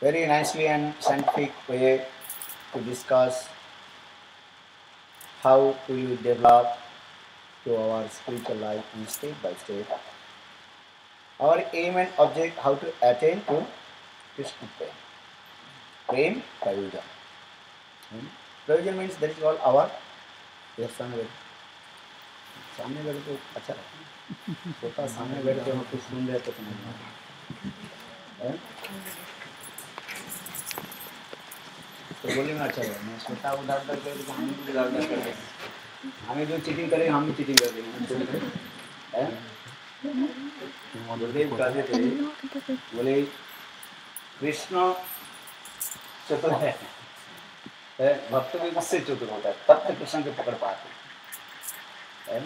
very nicely and scientific way to discuss how we develop to our spiritual life in step by step. Our aim and object how to attain to Krishna Prem. Prem Prayojan. Prayojan means that is all our your सामने बैठ के अच्छा छोटा सामने बैठ के हम कुछ सुन रहे तो समझ में आता तो बोले ना अच्छा मैं छोटा उधार उधार कर हम भी उधार उधार कर देंगे हमें जो चीटिंग करेंगे हम भी चीटिंग कर देंगे गुरुदेव कहते थे बोले कृष्ण चतुर है भक्त भी उससे चतुर होता है तब तक कृष्ण को पकड़ पाते हैं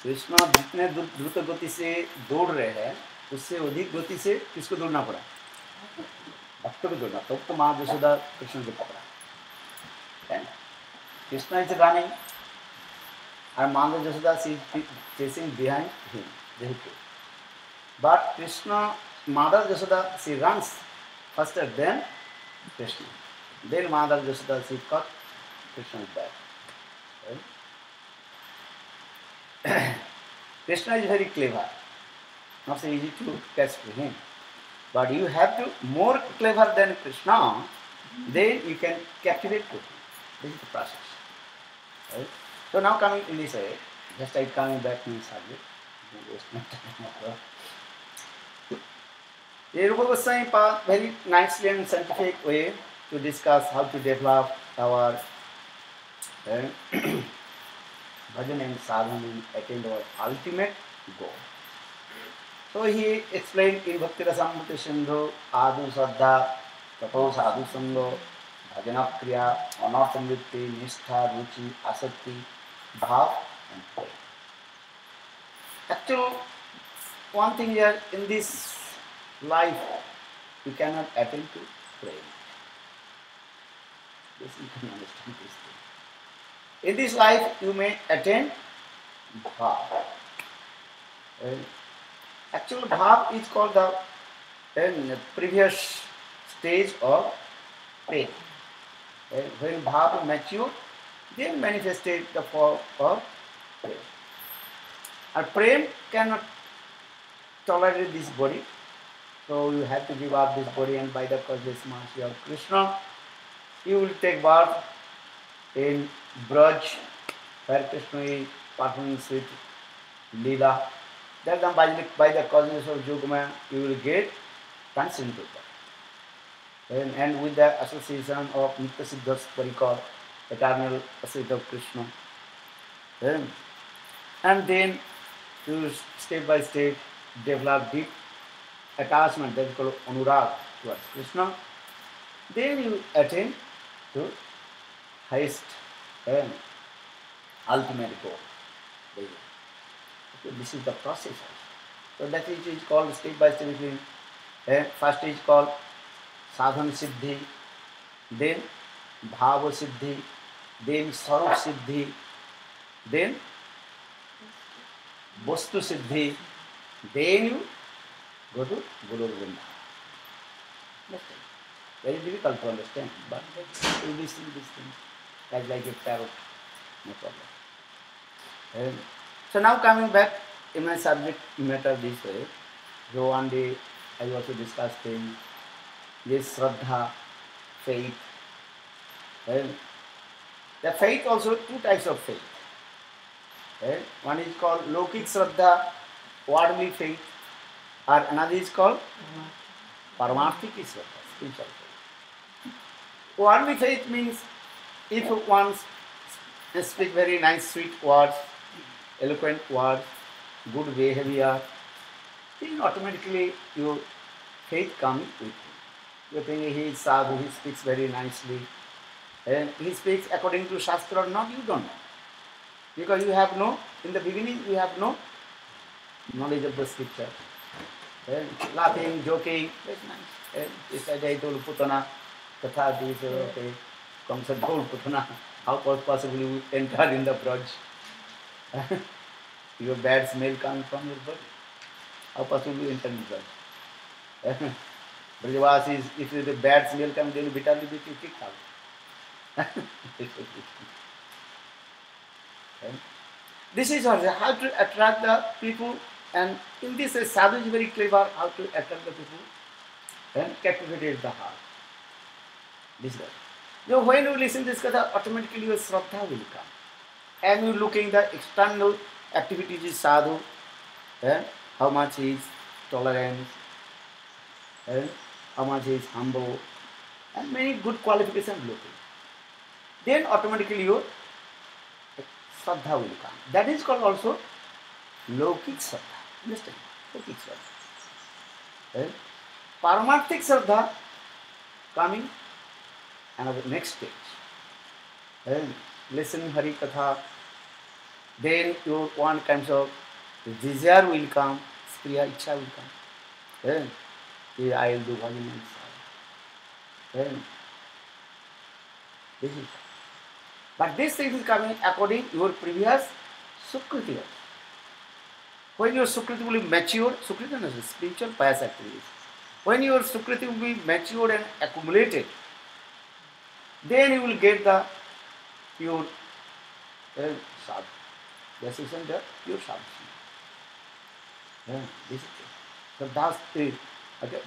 कृष्ण जितने द्रुत गति से दौड़ रहे हैं उससे अधिक गति से किसको दौड़ना पड़ा भक्त को दौड़ना तब तो माँ यशोदा कृष्ण को पकड़ा Krishna is running and Mother Yashoda is chasing behind him, vehicle. But Krishna, Mother Yashoda, she runs faster than Krishna. Then Mother Yashoda, she caught Krishna's back. Right? Krishna is very clever, not so easy to catch him. But you have to more clever than Krishna, then you can captivate him. This is the process. Right? So now coming in this way, just like coming back to the subject. Rupa Goswami path very nicely and scientific way to discuss how to develop our bhajan and sadhana and attain our ultimate goal. So he explained in Bhakti Rasamrita Sindhu, Adu Saddha, Tapo Sadhu Sangho, Bhajana Kriya, Anartha Nritti, Nishtha, Ruchi, Asakti, Bhav and Prem. Actually, one thing here in this life, you cannot attain to Prem. Yes, you can understand this thing. In this life, you may attain Bhav. Actually, Bhav is called the previous stage of Prem. When Bhav matured, then manifested the form of Prem. And Prem cannot tolerate this body, so you have to give up this body, and by the causeless mercy of Krishna, you will take birth in Braj, where Krishna is performing sweet Leela. Then by the causeless of Yugma, you will get transcendental birth. And with the association of Nitya Siddhas Parikar, eternal associate of Krishna. And then you step by step develop deep attachment, that is called anurag towards Krishna. Then you attain to highest ultimate goal. Okay, this is the process. So that is called step by step. First is called sadhana siddhi, then bhava siddhi, then sarup siddhi, then vastu siddhi, then you go to Guru Vrinda. Very difficult to understand, but you will see this thing like a parrot, no problem. So now coming back in my subject matter this way, so one day I also discussed things, this Shraddha, faith. The faith also two types of faith. One is called Lokik Shraddha, worldly faith, or another is called Paramarthik Shraddha, spiritual faith. Worldly faith means if one speak very nice, sweet words, eloquent words, good behavior, then automatically your faith comes with you. You think he is sadhu, he speaks very nicely, and he speaks according to Shastra or not, you don't know. Because you have no, in the beginning you have no knowledge of the scripture. Laughing, joking, that's nice. This I told Putana, Katha, this, okay, Kamsa told Putana, how possibly you enter in the Braj? Your bad smell coming from your body. How possibly you enter in the Braj? Brajavasis, if the bad smell comes, they will bitterly be kicked out. Okay. This is how to attract the people, and in this sadhu is very clever how to attract the people and captivate the heart. This is that. Now when you listen to this katha, automatically your shraddha will come. And you looking the external activities is sadhu, and how much he is tolerant, and how much he is humble, and many good qualifications looking. Then automatically your shraddha will come. That is called also Lokik Shraddha. Understand? Lokik Shraddha. Right? Paramarthik Shraddha coming another next stage. Right? Listen Hari Katha. Then your one kinds of desire will come, Spriya Ichha will come. Right? I will do bhajan. Right? This is. But this thing is coming according to your previous Sukriti. When your Sukriti will be matured, Sukriti is spiritual pious activities. When your Sukriti will be matured and accumulated, then you will get the pure sadhu. This is the pure sadhu. This is it. So that's the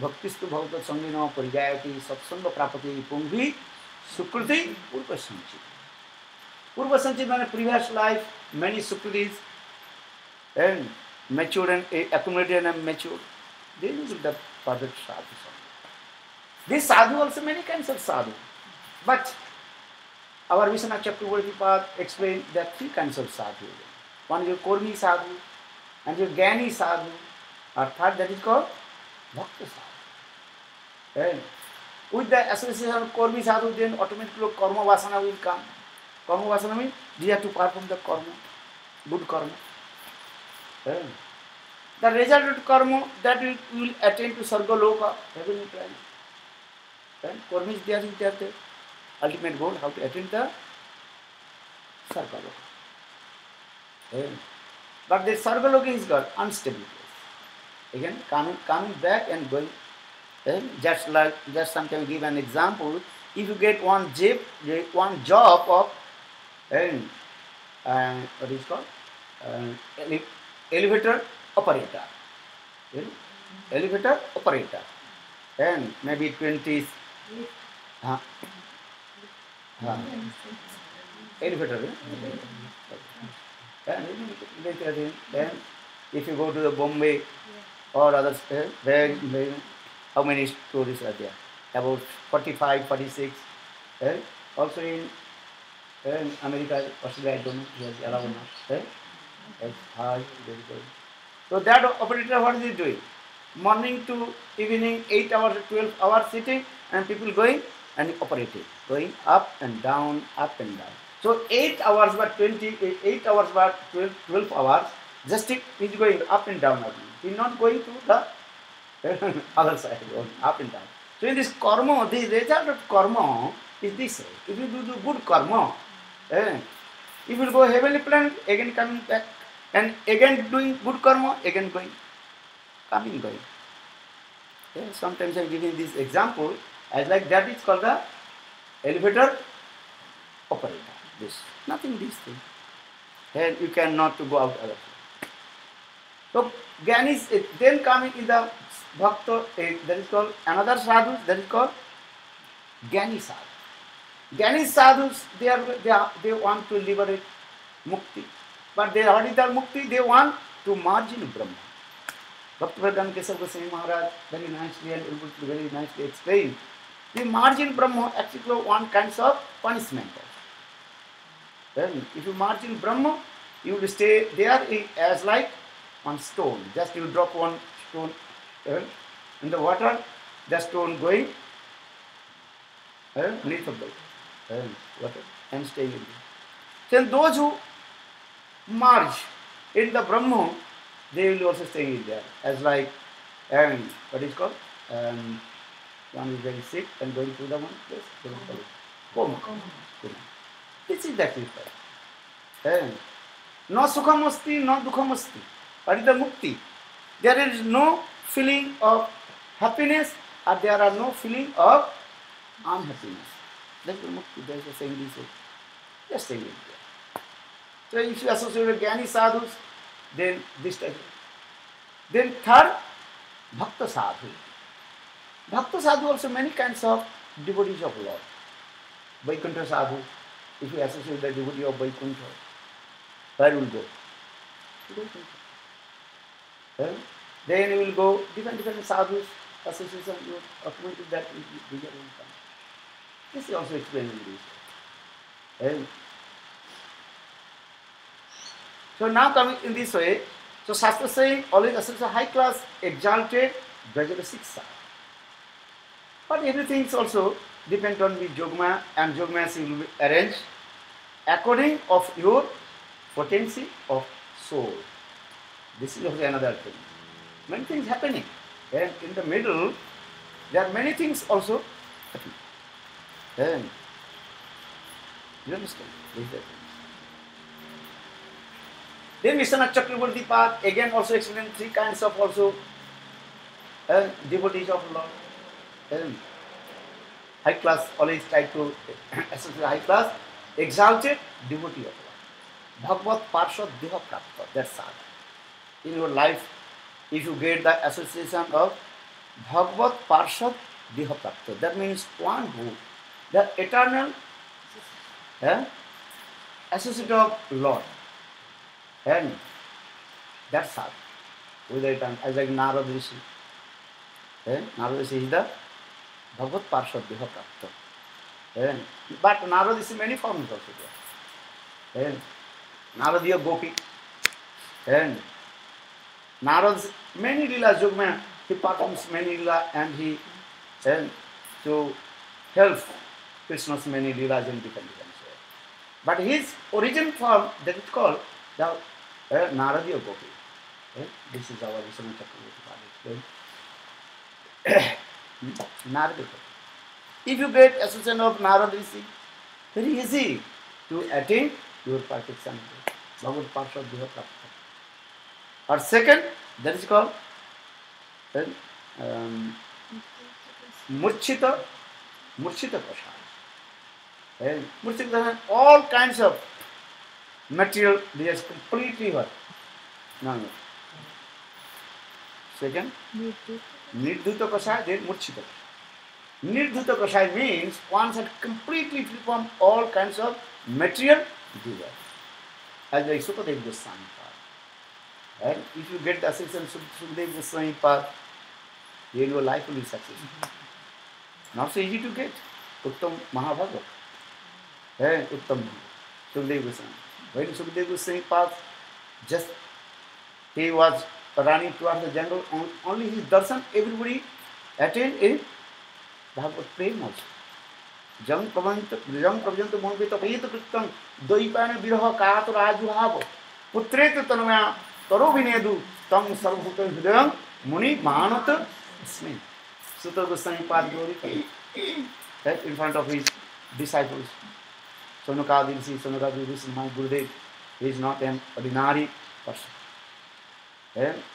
Bhaktistu Bhavata Sangina Parigayati Satsanga Prapati Pungvi Sukriti Purva Sanchita. Purva Sanchita means previous life, many Sukritis and matured and accumulated and matured. Then is the perfect sadhu. This sadhu also many kinds of sadhu. But our Vishwanath Chakravarti Pad explained there are three kinds of sadhu. One is your Kormi sadhu, and your Gyani sadhu, or third that is called Bhakta sadhu. And with the association of Kormi sadhu, then automatically Karma Vasana will come. Karma Vasana means we have to perform the karma, good karma. And the result of karma that we will attain to Sarga Loka, heavenly planet. And karma is there, the ultimate goal, how to attain the Sarga Loka. But the Sarga Loka is got unstable place. Again, coming back and going. Just sometimes give an example. If you get one job of what is called elevator operator. Elevator operator. And maybe 20 elevator. Then if you go to the Bombay or other states, then how many stories are there? About 45, 46. Also in America, Australia, I don't know, yes, allowed not. It's high, very good. So that operator, what is he doing? Morning to evening, 8 hours, 12 hours sitting, and people going and operating, going up and down, up and down. So 8 hours but 8 hours but 12 hours, just he's going up and down. He's not going to the other side, going up and down. So in this karma, the result of karma is this. If you do the good karma, if you go heavenly planet, again coming back, and again doing good karma, again going, coming, going. Sometimes I'm giving this example, as like that is called the elevator operator. This, nothing this thing. And you cannot to go out other place. So Gyan is then coming in the Bhakta, that is called another sadhu, that is called Gyani sadhu. Gyani sadhus, they want to liberate mukti. But they already done mukti, they want to merge in Brahma. Bhaktivedanta Kesava Goswami Maharaj very nicely and very nicely explained. The merge in Brahma actually one kinds of punishment. Then if you merge in Brahma, you will stay there as like on stone. Just you drop one stone in the water, the stone going beneath of the water and staying in there. So those who merge in the Brahma, they will also stay in there. As like, what is called? One is very sick and going to the one place. Coma. This is the difference. No sukhamasti, no dukhamasti. What is the mukti? There is no feeling of happiness or there are no feeling of unhappiness. That's the mukti. That's the saying this way. Just saying it. So if you associate with Jnani sadhus, then this type. Then third, Bhakta sadhu. Bhakta sadhu also many kinds of devotees of Lord. Vaikuntha sadhu, if you associate the devotee of Vaikuntha, where will go? To Vaikuntha. Well, then you will go different sadhus, association, you according to that you will come. This is also explained in this. Well, so now coming in this way, so Shastra saying always associate high class, exalted, Brajavasic sadhu. But everything is also depend on the yogma, and yogma will be arranged according of your potency of soul. This is also another thing. Many things happening, and in the middle there are many things also happening. And you understand? Then Vishwanath Chakravarti path again also explain three kinds of also devotees of Lord. High class always try to associate high class, exalted devotee of Lord. Bhagavad Parshad Deha Prapta, that's all. In your life, if you get the association of Bhagavad Parshad Deha Prapta, that means one who, the eternal associate of Lord. And that's all. With the eternal, as like Narad Rishi. Narad Rishi is the Bhagavad Parshad Deha Prapta. But Narad Rishi many forms also there. Naradiya Gopi. And Narad's many Leela Yogma, he performs many Leela and he to help Krishna's many Leelas in different ways. But his origin form, that is called the Naradiya Gopi. This is our Vishwanath Chakravarti. Narada Gopi. If you get association of Narada Rishi, very easy to attain your perfection. Bhagavad Parshad Deha Prapta. Or second, that is called Murchita Prasad. Murchita has all kinds of material, they are completely what? No. Second, Nirdhuta Prasad, then Murchita. Nirdhuta Prasad means one had completely free from all kinds of material desire. As like Sukadeva Goswami path. And if you get the association Sukadeva Goswami path, then your life will be successful. Not so easy to get. Uttam Mahabhagavad. Uttam Sukadeva Goswami. When Sukadeva Goswami path, just he was running towards the jungle, only his darshan, everybody attained in Bhagavad Prem also. Jam Prabhajanta Monvita Payita Kritam Doipana Viraha Kato Rajuhava Putreta Tanmaya Taro Vinedu Tam Sarvhuta Hridayam Muni Manata Ismin. Sutta Goswami path glory in front of his disciples. Sonakadi is my Gurudev. He is not an ordinary person.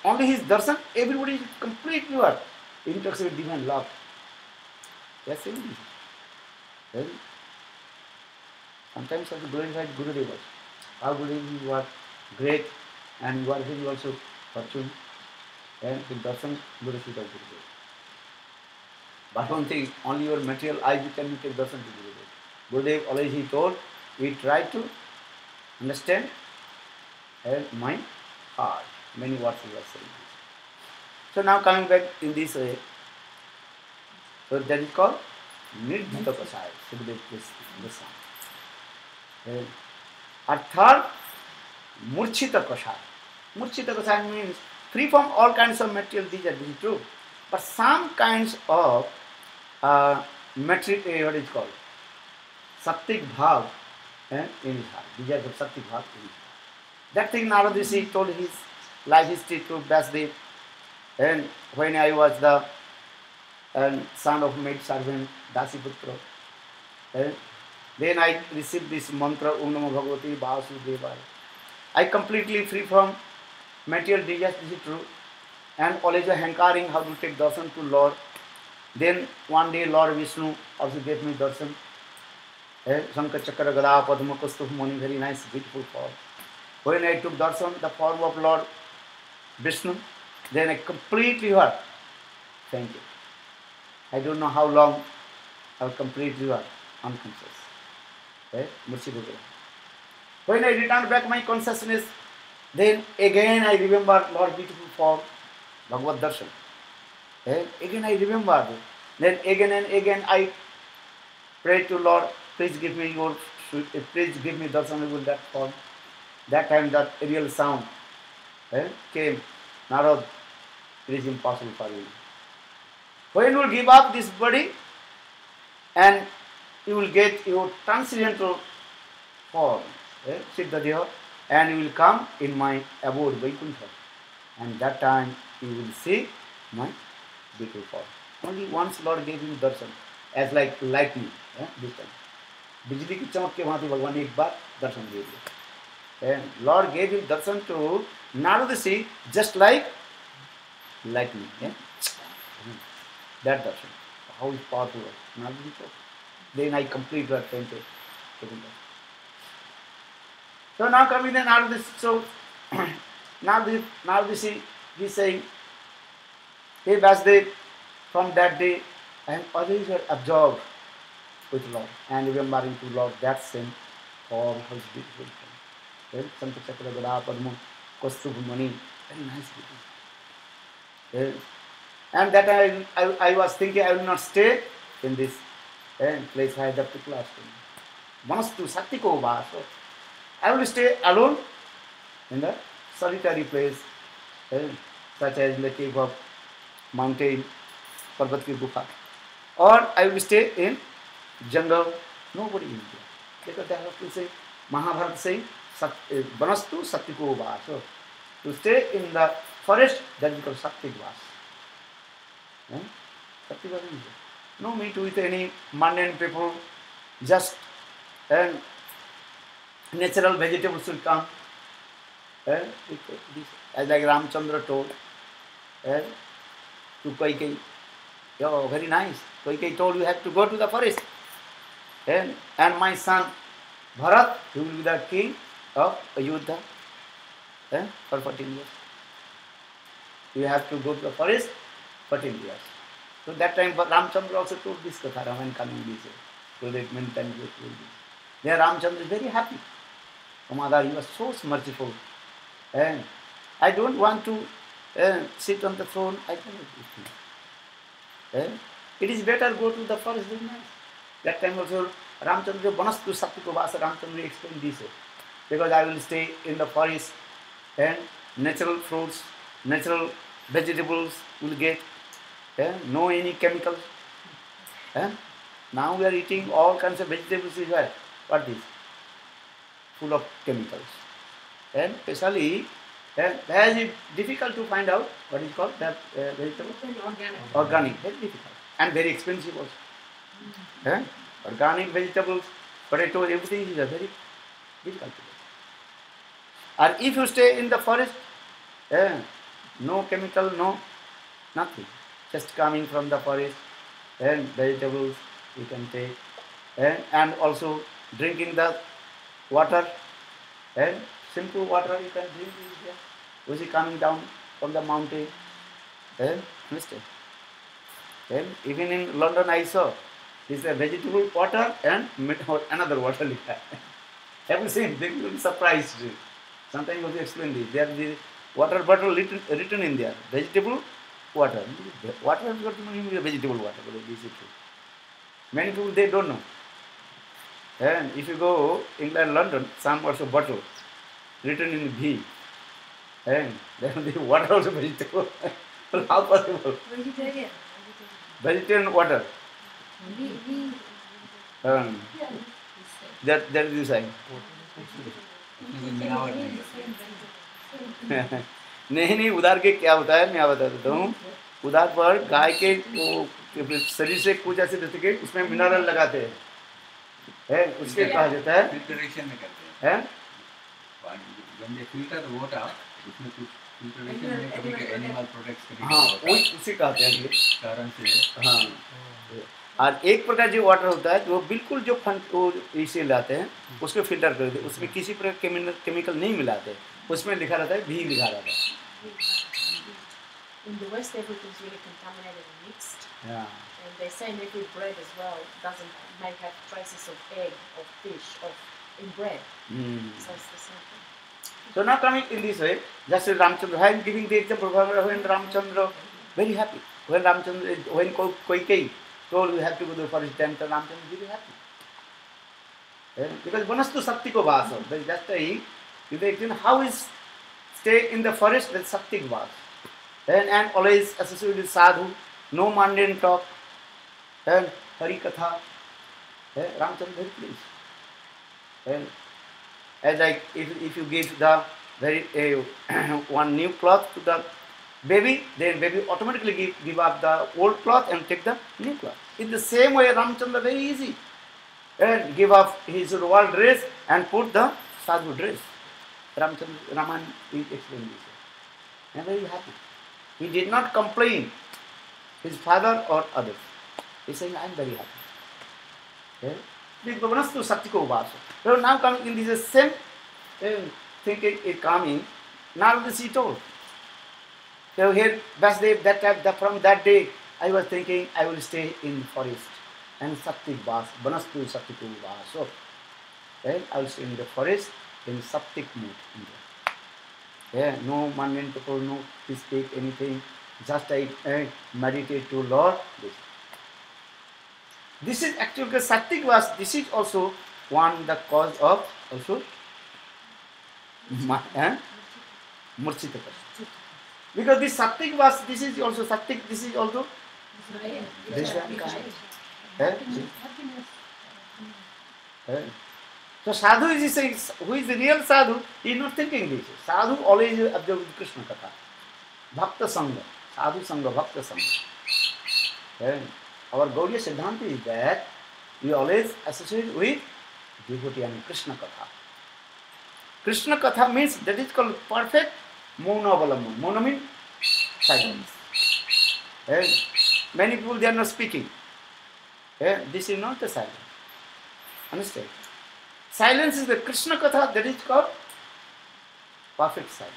Only his darshan, everybody is completely what? In touch with divine love. That's it. Sometimes also glorified Gurudev also. Our Gurudev was great and you are very also fortune. And the darshan Gurudev. But one thing, only your material eyes you can take darshan to Gurudev. Gurudev always he told, we try to understand my heart. Many words he was saying. So now coming back in this way, so that is called Nirdhuta Prasad. Sukadeva Goswami. And third, Murchita Prasad. Murchita Prasad means free from all kinds of material desire. This is true. But some kinds of material, what is called? Sattik Bhav in his heart. Desire of Sattik Bhav in his heart. That thing Narada Rishi told his life history to Vyasdev. And when I was the son of maid servant Dasiputra, then I received this mantra Om Namo Bhagavate Vasudevaya. I completely free from material desires, this is true. And always hankering how to take darshan to Lord. Then one day Lord Vishnu also gave me darshan. Shankar Chakra Gada Padma Kaustubh Mani, very nice, beautiful form. When I took darshan, the form of Lord Vishnu, then I completely what? Fainted. I don't know how long I was completely what? Unconscious. When I returned back my consciousness, then again I remember Lord beautiful form, Bhagavad Darshan. Again I remember. Then again and again I pray to Lord, please give me darshan with that form. That time that real sound came. Narad, it is impossible for you. When you will give up this body and you will get your transcendental form, Siddhadeha, and you will come in my abode, Vaikuntha. And that time you will see my beautiful form. Only once Lord gave him darshan, as like lightning, this time. बिजली की चमक के भांति भगवान ने एक बार दर्शन दे दिया. Lord gave him darshan to Narada Rishi just like lightning. That darshan. How is powerful? Narada Rishi. Then I completely attentive. So now coming then Narada Rishi. So Narada Rishi is saying, hey Vasudev, from that day I am always absorbed with Lord and remembering to Lord that same form, how beautiful. Shankar Chakra Gada Padma Kaustubh Mani, very nice beauty. And that I was thinking I will not stay in this place I have to class. Manastu Sattiko Vaso. I will stay alone in the solitary place, such as in the cave of mountain, Parvat ki Gufa. Or I will stay in jungle, nobody in there. Because they have to say, Mahabharata saying, Vanastu Sattiko Vaso. To stay in the forest, that is called Sattik Vas. Sattik Vas is no meet with any mundane people, just natural vegetables will come. As like Ramchandra told to Kaikeyi, oh, very nice. Kaikeyi told you have to go to the forest. And my son Bharat, he will be the king of Ayodhya for 14 years. You have to go to the forest 14 years. So that time Ramchandra also told this Katha, Raman coming this way. So that many times they told this. There Ramchandra is very happy. Oh Mother, you are so merciful. And I don't want to sit on the throne. I cannot do this. It is better go to the forest. Very nice. That time also Ramchandra Vanastu Sattiko Vasa, Ramchandra explained this. Because I will stay in the forest and natural fruits, natural vegetables will get, no any chemicals. Now we are eating all kinds of vegetables. What is? Full of chemicals. And especially, it is difficult to find out what is called that vegetable? Organic. Very difficult. And very expensive also. Organic vegetables, potato, everything is very difficult to get. Or if you stay in the forest, no chemical, no nothing. Just coming from the forest and vegetables you can take. And also drinking the water, simple water you can drink here. Which is coming down from the mountain. Understand? Even in London I saw this is a vegetable water and another water. Have you seen? They will be surprised. Sometimes you explain this. There is the water bottle written in there. Vegetable water. Water has got to mean vegetable water. This is true. Many people they don't know. And if you go England, London, some also bottle written in V. And then the water also vegetable. How possible? Vegetarian. Vegetarian water. That is the sign. नहीं उधार के क्या होता है मैं बता देता हूँ. उधार पर गाय के शरीर से कुछ ऐसे जैसे कि उसमें मिनरल लगाते हैं, उसके कहा जाता है फिल्ट्रेशन में करते हैं. When they filter the water, उसमें कुछ इंट्रोडक्शन में कभी के एनिमल प्रोडक्ट्स कभी हाँ वही उसी कहते हैं ये। कारण से हाँ और एक प्रकार जो वाटर होता है वो बिल्कुल जो वो इसे लाते हैं उसको फिल्टर कर देते, उसमें किसी प्रकार केमिकल नहीं मिलाते, उसमें लिखा रहता है भी लिखा रहता है। In the West, everything's really contaminated and mixed. Yeah. And they say in every bread as well doesn't may have traces of egg, of fish, in bread. So it's the same thing. So now coming in this way, just as Ramchandra, I am giving the example when Ramchandra very happy. When Ramchandra, when Koikeyi told you have to go to the forest temple, Ramchandra very happy. Because Vanastu Sakti ko Vasa, there is just a you explain how is stay in the forest with Sakti Vasa. And always associated with sadhu, no mundane talk, and Hari Katha. Ramchandra very pleased. And as like if you give the very one new cloth to the baby, then baby automatically give up the old cloth and take the new cloth. In the same way, Ramchandra very easy. And give up his royal dress and put the sadhu dress. Ramchandra Raman explained this. And very happy. He did not complain his father or others. He saying, I am very happy. Vanastu Sattiko Vasa. So now coming in this same thinking is coming. Now this he told. So here Vasudev, from that day I was thinking I will stay in forest and Sattik Vasa, Vanastu Sattiko Vasa. Then I will stay in the forest in Sattik mood. No mundane people, no speak anything. Just I meditate to Lord. This is actually the Sattik Vasa. This is also one the cause of also Murchita. Because this Sattik Vasa, this is also Sattik. This is also So sadhu is saying, who is the real sadhu, he is not thinking this. Sadhu always observe Krishna Katha. Bhakta Sangha. Sadhu Sangha, Bhakta Sangha. Our Gaudiya Siddhanta is that we always associate with devotee and Krishna Katha. Krishna Katha means that is called perfect Mona Avalamban. Mona means silence. Many people they are not speaking. This is not the silence. Understand? Silence is the Krishna Katha, that is called perfect silence.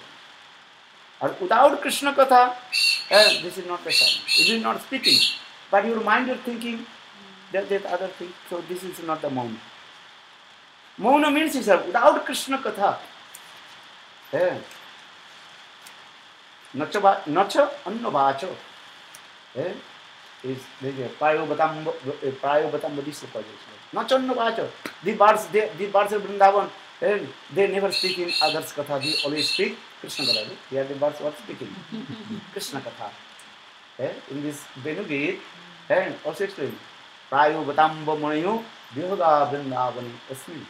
And without Krishna Katha, this is not the silence. It is not speaking. But your mind is thinking that other thing. So this is not the Mauna. Mauna means without Krishna Katha. Nacha annavacho. Is Prayo Batam Bodhisattva. Nacha annavacho. The birds of Vrindavan, they never speak in others' Katha. They always speak Krishna Katha. Here the birds were speaking Krishna Katha. In this Venugit, and also explain Prayo Batamba Manayo Vyoga Vrindavani Asmi.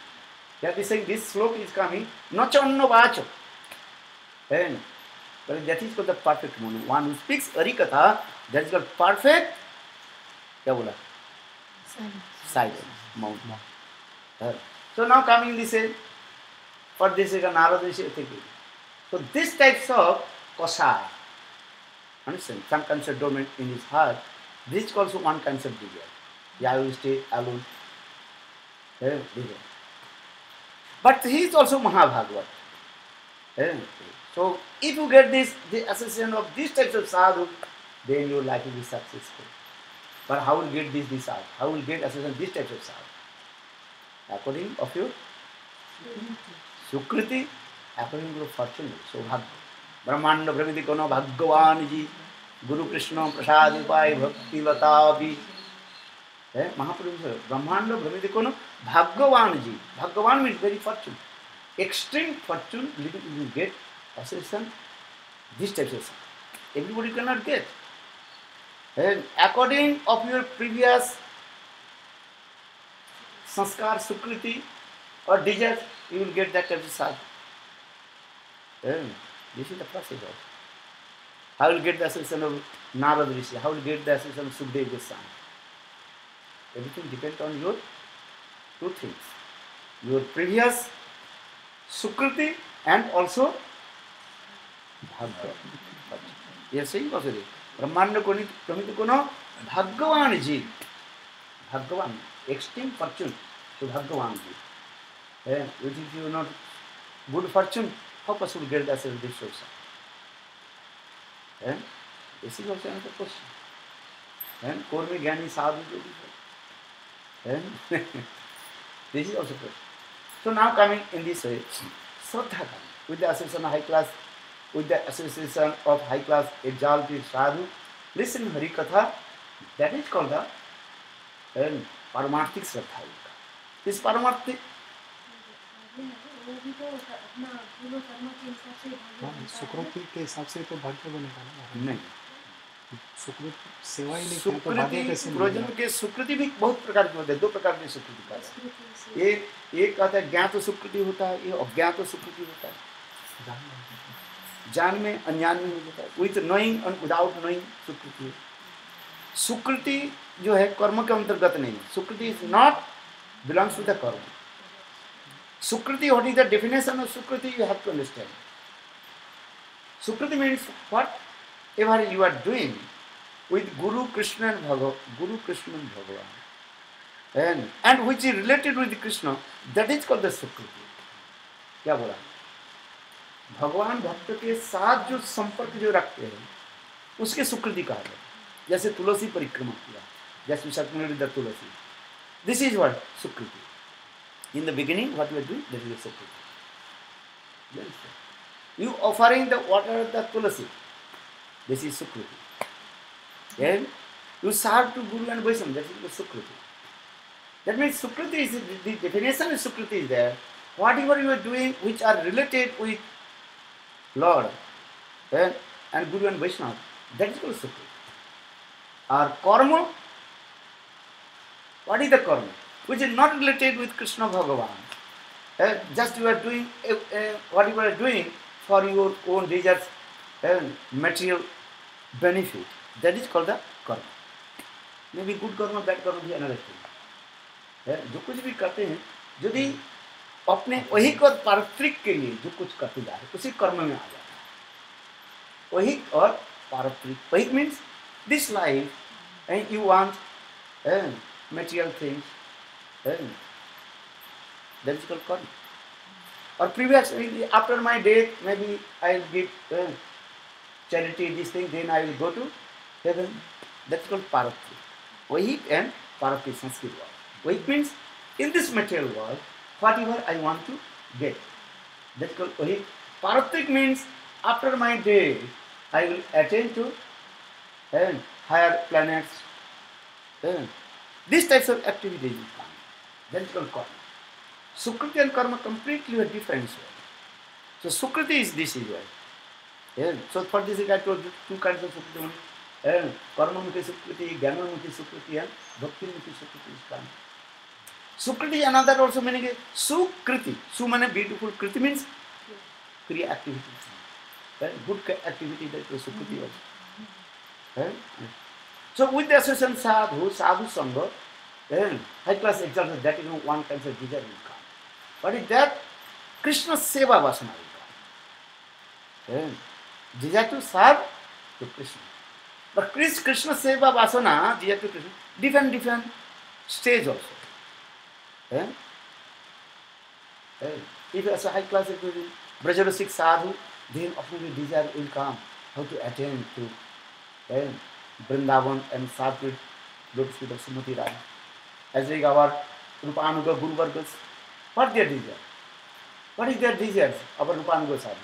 Here they saying this sloka is coming Nacha Vacho. And that is called the perfect Mona. One who speaks Harikatha, that is called perfect silence. Mount. So now coming this is for this is a Narada is thinking. So this types of Kosai. Understand? Some concept dormant in his heart. This is also one concept bigger. Yeah, I will stay alone. Bigger. But he is also Mahabhagavad. So if you get this, the association of these types of sadhu, then your life will be successful. But how will get this sadhu? How will get association of these types of sadhu? According of your Sukriti, according to your fortune, so Bhagavad. Brahmanda Brahmiti Kono Bhagavan ji, Guru Krishna Prasad Upai Bhakti Lata Bhi. Mahaprabhu Brahmanda Brahmiti Kono Bhagavan ji. Bhagavan means very fortune. Extreme fortune, you get association, these types of stuff. Everybody cannot get. And according of your previous sanskar, sukriti or desire, you will get that type of sadhu. This is the process of. How will get the association of Narada Rishi? How will get the association of Sukadeva Goswami? Everything depends on your two things. Your previous sukriti and also भाग्य ये सही कह ब्रह्मांड को प्रमित को भगवान जी भगवान extreme Fortune तो भगवान जी which if you not good fortune how possible get that in this also this is also another question Kormi Gyani Sadhu जो भी है this is also question. So now coming in this way Shraddha coming with the association of high class with the association of high class exalted sadhu listen Hari Katha that is called the Paramarthik Shraddha this Paramarthik सुकृति के हिसाब से तो भाग्य बनेगा ना नहीं सुकृत सेवा ही नहीं किया तो भाग्य कैसे सुकृति प्रयोजन के सुकृति भी बहुत प्रकार के होते हैं दो प्रकार की सुकृति का है एक कहता है ज्ञात सुकृति होता है ये अज्ञात सुकृति होता है जान में अनजान में हो जाता है with knowing and without knowing Sukriti Sukriti जो है कर्म के अंतर्गत नहीं है Sukriti is not belongs to the karma Sukriti, what is the definition of Sukriti? You have to understand. Sukriti means whatever you are doing with Guru Krishna and Bhagavan, and which is related with Krishna, that is called the Sukriti. क्या बोला? भगवान भक्त के साथ जो संपर्क जो रखते हैं, उसके सुकृति कहा जाता है. जैसे तुलसी परिक्रमा किया, जैसे शक्ति तुलसी. This is what Sukriti. In the beginning, what you are doing, that is the Sukriti. You offering the water of the tulasi, this is Sukriti. Then you serve to Guru and Vaishnava, that is the Sukriti. That means Sukriti is the definition of Sukriti is there. Whatever you are doing, which are related with Lord and Guru and Vaishnava, that is called Sukriti. Or karma, what is the karma? Which is not related with Krishna Bhagavan. Just you are doing what you are doing for your own desires and material benefit. That is called the karma. Maybe good karma, bad karma भी another thing. जो कुछ भी करते हैं, यदि अपने वही को पारत्रिक के लिए जो कुछ करते जा रहे हैं, उसी कर्म में आ जाता है. वही और पारत्रिक. वही means this life and you want material things. That is called karma. Or previous, after my death, maybe I will give charity, this thing, then I will go to heaven. That is called paratri. Vahi and paratri Sanskrit word. Vahi means in this material world, whatever I want to get. That is called vahi. Paratrik means after my death, I will attain to higher planets. These types of activities will come. That is called karma. Sukriti and karma completely a different way. So Sukriti is this is why. So for this I told you two kinds of Sukriti. Karma mukhi Sukriti, Jnana mukhi Sukriti and Bhakti mukhi Sukriti is karma. Sukriti is another also meaning Sukriti. Su means beautiful, Kriti means kriya activity. Good activity that is Sukriti also. So with the association sadhu sangha, high class example, that is one kind of desire will come. What is that? Krishna seva vasana will come. Desire to serve to Krishna. But Krishna seva vasana, desire to Krishna, different stage also. If as a high class Brajarasik sadhu, then often the desire will come how to attain to Vrindavan and Satvik lotus feet of Srimati Radha. As like our Rupanuga Guru Vargas, what their desire? What is their desires? Our Rupanuga sadhu.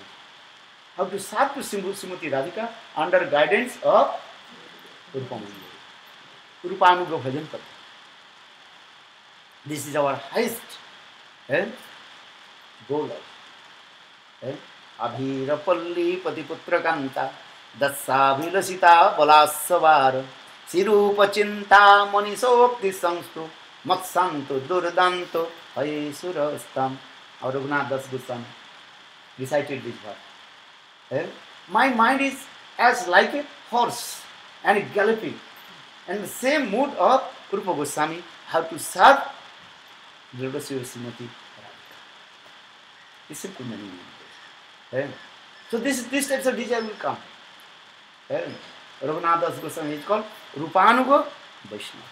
How to serve to Srimati Radhika under guidance of Rupanuga. Rupanuga Bhajan Pati. This is our highest goal. Abhirapalli Patiputra Kanta Dasabhilasita Balasavara Sirupa Chinta Manisokti Samstu Matsanto Durdanto Haysurastam. Our Raghunath Das Goswami recited this verse. My mind is as like a horse and galloping, and the same mood of Rupa Goswami how to serve Srimati Radhika. This is simple meaning. So this types of desire will come. Raghunath Das Goswami is called Rupanuga Vaishnava.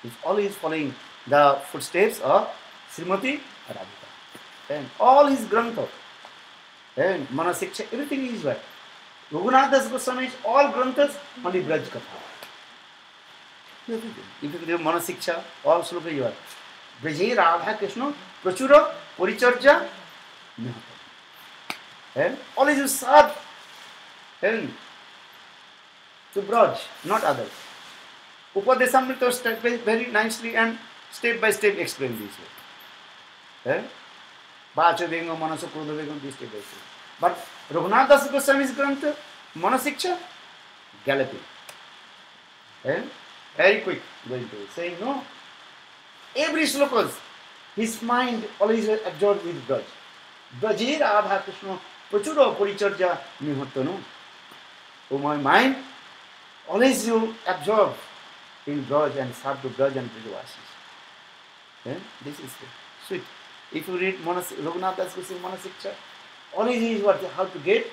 He's always following the footsteps of Srimati Radhika. And all his grantha, and Manasiksha, everything is what? Raghunath Das Goswami is all granthas only Braj Katha. If you do Manasiksha, all sloka you are. Braje Radha Krishna Prachura Puricharja and always you serve and to Braj, not others. Upadesamrita step by very nicely and step by step explain this way. Bacha Vengam, Manasa Kruda Vengam, this step by step. But Raghunath Das Goswami's Grantha, Manasiksha, galloping. Very quick going to it, saying no. Every slokas, his mind always absorbed with Braj. Braje Radha Krishna Prachura Puricharja Nihottanu. Oh, my mind, always you absorb in Braj and serve to Braj and Brajavasis. This is sweet. If you read Raghunath Das Goswami Manasiksha, always he is what, how to get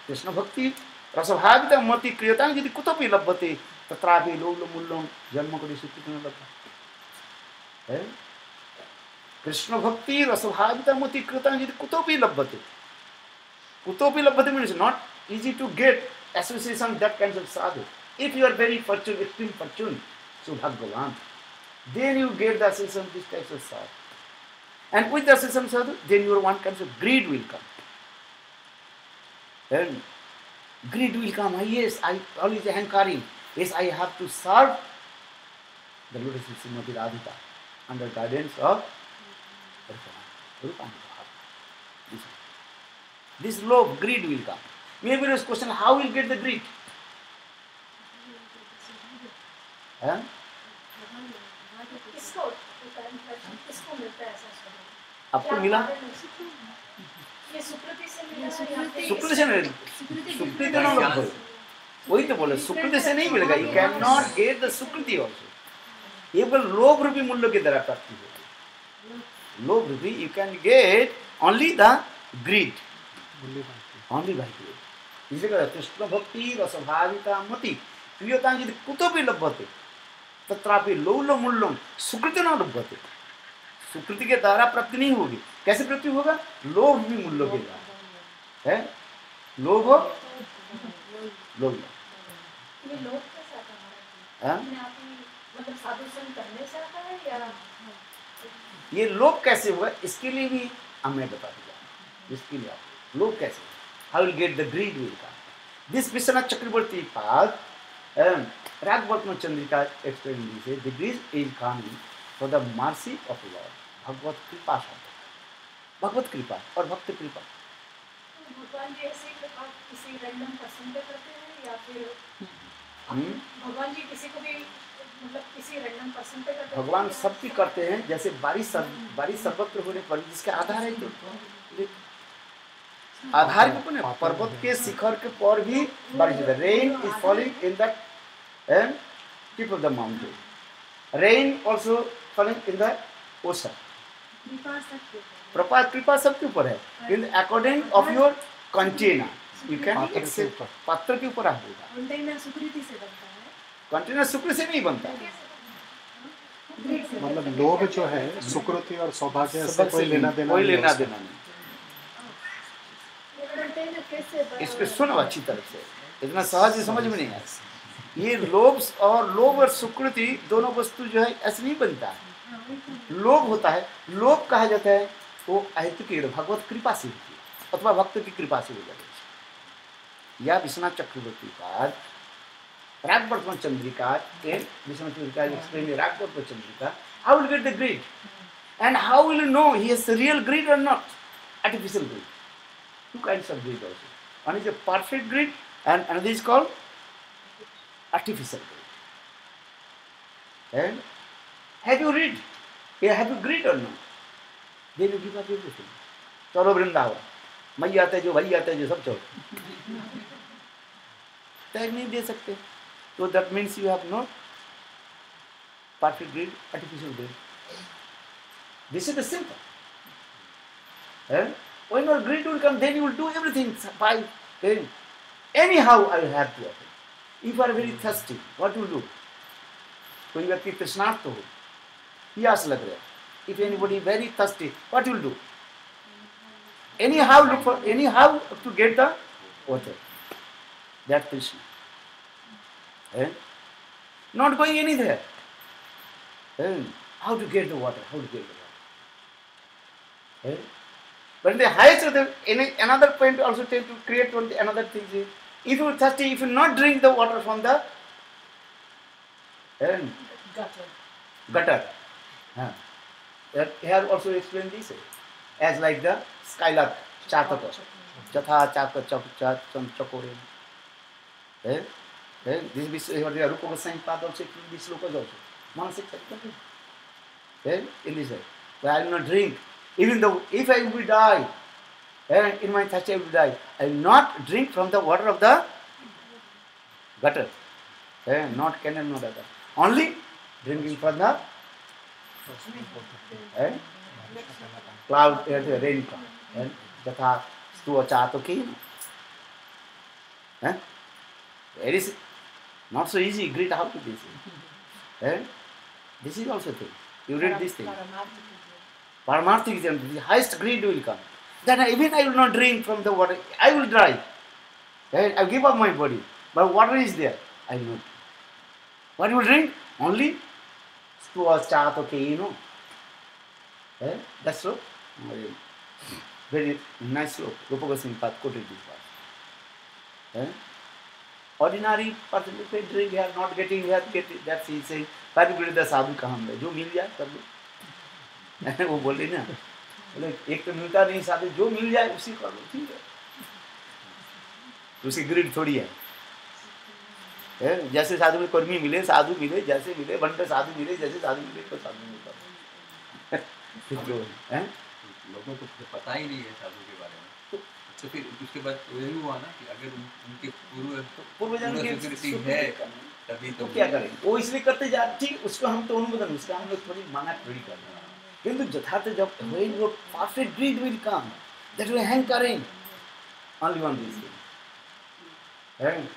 Krishna Bhakti, Rasabhavita Mati Kriyatang Jidi Kutopi Labbhati, Tatrapi Lolo Mullum, Janma Kodi Sukkitana Labbhati. Krishna Bhakti, Rasabhavita Mati Kriyatang Jidi Kutopi Labbhati. Kutopi Labbhati means not easy to get association with that kind of sadhu. If you are very fortunate, extreme fortune, so Bhagavan, then you get the association of this type of sadhu. And with the association of sadhu, then your one kind of greed will come. And greed will come. Yes, I always ahankari. Yes, I have to serve the Lotus of Srimati Radhika under guidance of Rupa. This love, greed will come. Maybe there is question, how will get the greed? आपको मिला सुकृति से नहीं, सुकृति तो ना लग वही तो बोले सुकृति से नहीं मिलेगा. You cannot get the Sukriti also. ये बोल लोभ रूपी मूल्य के द्वारा प्राप्ति होगी. लोभ रूपी you can get only the greed. Only by greed. इसे कहते कृष्ण भक्ति रसभाविता मति प्रियतां यदि कुतोपि लभ्यते तत्रापि लौल मूल्यम सुकृति न लभ्यते. सुकृति के द्वारा प्राप्ति नहीं होगी. कैसे प्राप्ति होगा? लोभ भी मूल्य के द्वारा है. लोभ लोभ ये लोभ कैसे आता है? मतलब साधु संग करने से आता है या ये लोभ कैसे हुआ? इसके लिए भी हमें बता दिया. इसके लिए आप लोभ कैसे, how will get the greed will come. This Vishwanath Chakraborty path and Raghavatma Chandrika explained this. The greed is coming for the mercy of Lord. भगवत कृपा शब्द, भगवत कृपा और भक्त कृपा. भगवान जी ऐसे किसी रैंडम पर्सन पे करते हैं या फिर भगवान जी किसी को भी मतलब किसी रैंडम पर्सन पे करते हैं? भगवान सबकी करते हैं. जैसे बारिश सर्वत्र होने पर जिसके आधार है तो आधार के ऊपर पर्वत के शिखर के पर भी बारिश होता है. Rain is falling in the tip of the mountain. Rain also falling in the ocean. प्रपात कृपा सबके ऊपर है. In according of your container you can accept. पात्र के ऊपर होगा. कंटेनर सुकृति से बनता है. कंटेनर शुक्र से नहीं बनता. मतलब लोभ जो है सुकृति और सौभाग्य से कोई लेना देना नहीं. कंटेनर कैसे इसको सुनो अच्छी तरह से, इतना सहज समझ में नहीं आया. ये लोभ और सुकृति दोनों वस्तु जो है ऐसे नहीं बनता है. लोभ होता है, लोभ कहा जाता है वो अहेतुक भगवत कृपा से होती है अथवा भक्त की कृपा से हो जाती है. या विश्वनाथ चक्रवर्ती का Raghavatma Chandrika in Vishwanath Chandrika explained Raghavatma Chandrika. How will get the greed? And how will you know he has real greed or not? Artificial greed. Two kinds of greed also. One is a perfect greed and another is called artificial greed. And have you read? Have you greed or not? Then you give up everything. चलो वृंदावन, मई आते जो भाई आते जो सब चलो. त्याग नहीं दे सकते. So that means you have no perfect greed, artificial greed. This is the simple. When your greed will come, then you will do everything by then. Anyhow, I will have to happen. If you are very thirsty, what you will do? कोई व्यक्ति तृष्णार्त हो, प्यास लग रहा है. If anybody very thirsty, what you will do? Anyhow look for anyhow to get the water. That Krishna. Eh? Not going anywhere. Eh? How to get the water? How to get the water? Eh? But the highest of the another point also tend to create another thing is, if you are thirsty, if you not drink the water from the gutter. Here also explain this as like the skylark, chataka, chatha chaka chakore. This is what the Rupa Goswami Pad also explain this slokas also. Manasik Sattva. In this way, but I will not drink. Even though if I will die, in my thirst I will die, I will not drink from the water of the gutter. Not canal, not other. Only drinking from the cloud, rain cloud. Jatha stu achato ki. It is not so easy. Great how to this. This is also thing. You read this thing. Paramarthik is the highest greed will come. Then even I will not drink from the water. I will die. I will give up my body. But water is there. I will not. What you will drink? Only stu achato ki, that's so. Very nice slope. Rupa Goswami Pad quoted this verse. Ordinary person if they drink, they are not getting, they are getting. That's he saying. Particularly the sadhu कहाँ मिले? जो मिल जाए कर लो. वो बोले ना, बोले एक तो मिलता नहीं साधु, जो मिल जाए उसी कर लो, ठीक है. उसी ग्रिड थोड़ी है. जैसे साधु में कर्मी मिले, साधु मिले, जैसे मिले, बंटे साधु मिले, जैसे साधु मिले तो साधु मिलता. लोगों को पता ही नहीं है साधु के बारे में. तो फिर उसके बाद वही हुआ ना कि अगर उनके पूर्वजन्म की है तभी तो क्या करें. वो इसलिए करते जा ठीक, उसको हम तो अनुमोदन, उसका हम लोग थोड़ी माना थोड़ी कर रहे हैं. किंतु यथार्थ जब when your perfect greed will come, that will hankering only one this thing.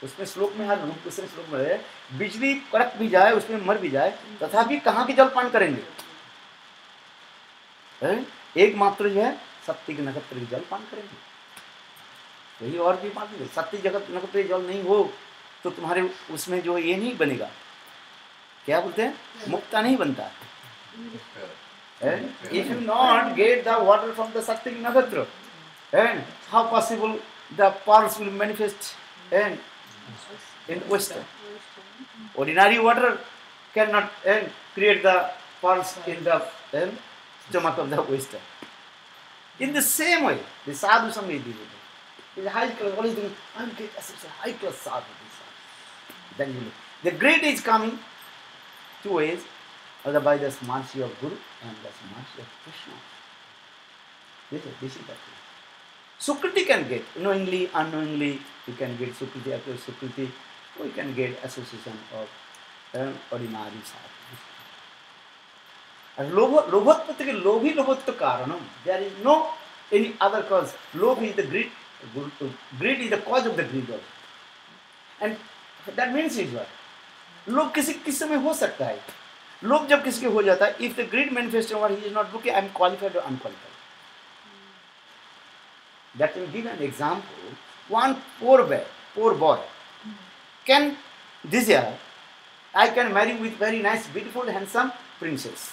उसमें श्लोक में हर रूप दूसरे श्लोक में है, बिजली कड़क भी जाए, उसमें मर भी जाए, तथापि कहाँ की जलपान करेंगे? एक मात्र जो है सत्य के नक्षत्र की जल पान करेंगे. यही और भी बात है. सत्य जगत नक्षत्र जल नहीं हो तो तुम्हारे उसमें जो ये नहीं बनेगा. क्या बोलते हैं? मुक्ता नहीं बनता. If you not get the water from the Sakti Nakatra, and how possible the pearls will manifest and in oyster? Ordinary water cannot create the pearls in the stomach of the oyster. In the same way, the sadhu sangha is different. It's a high class. Always thinking, I'm great as a high class sadhu. Then you look. The great is coming two ways, either by the mercy of Guru and the mercy of Krishna. This is the thing. Sukriti can get, knowingly, unknowingly, you can get Sukriti, after Sukriti, or you can get association of ordinary sadhu. And lobhatpati ke lobhi lobhatva karanam. There is no any other cause. Lobh is the greed. Greed is the cause of the greed also. And that means is what? लोभ किसी समय हो सकता है. लोभ जब किसी के हो जाता है, if the greed manifests over, he is not looking, I am qualified or unqualified. That will give an example. One poor boy can desire, I can marry with very nice, beautiful, handsome princess.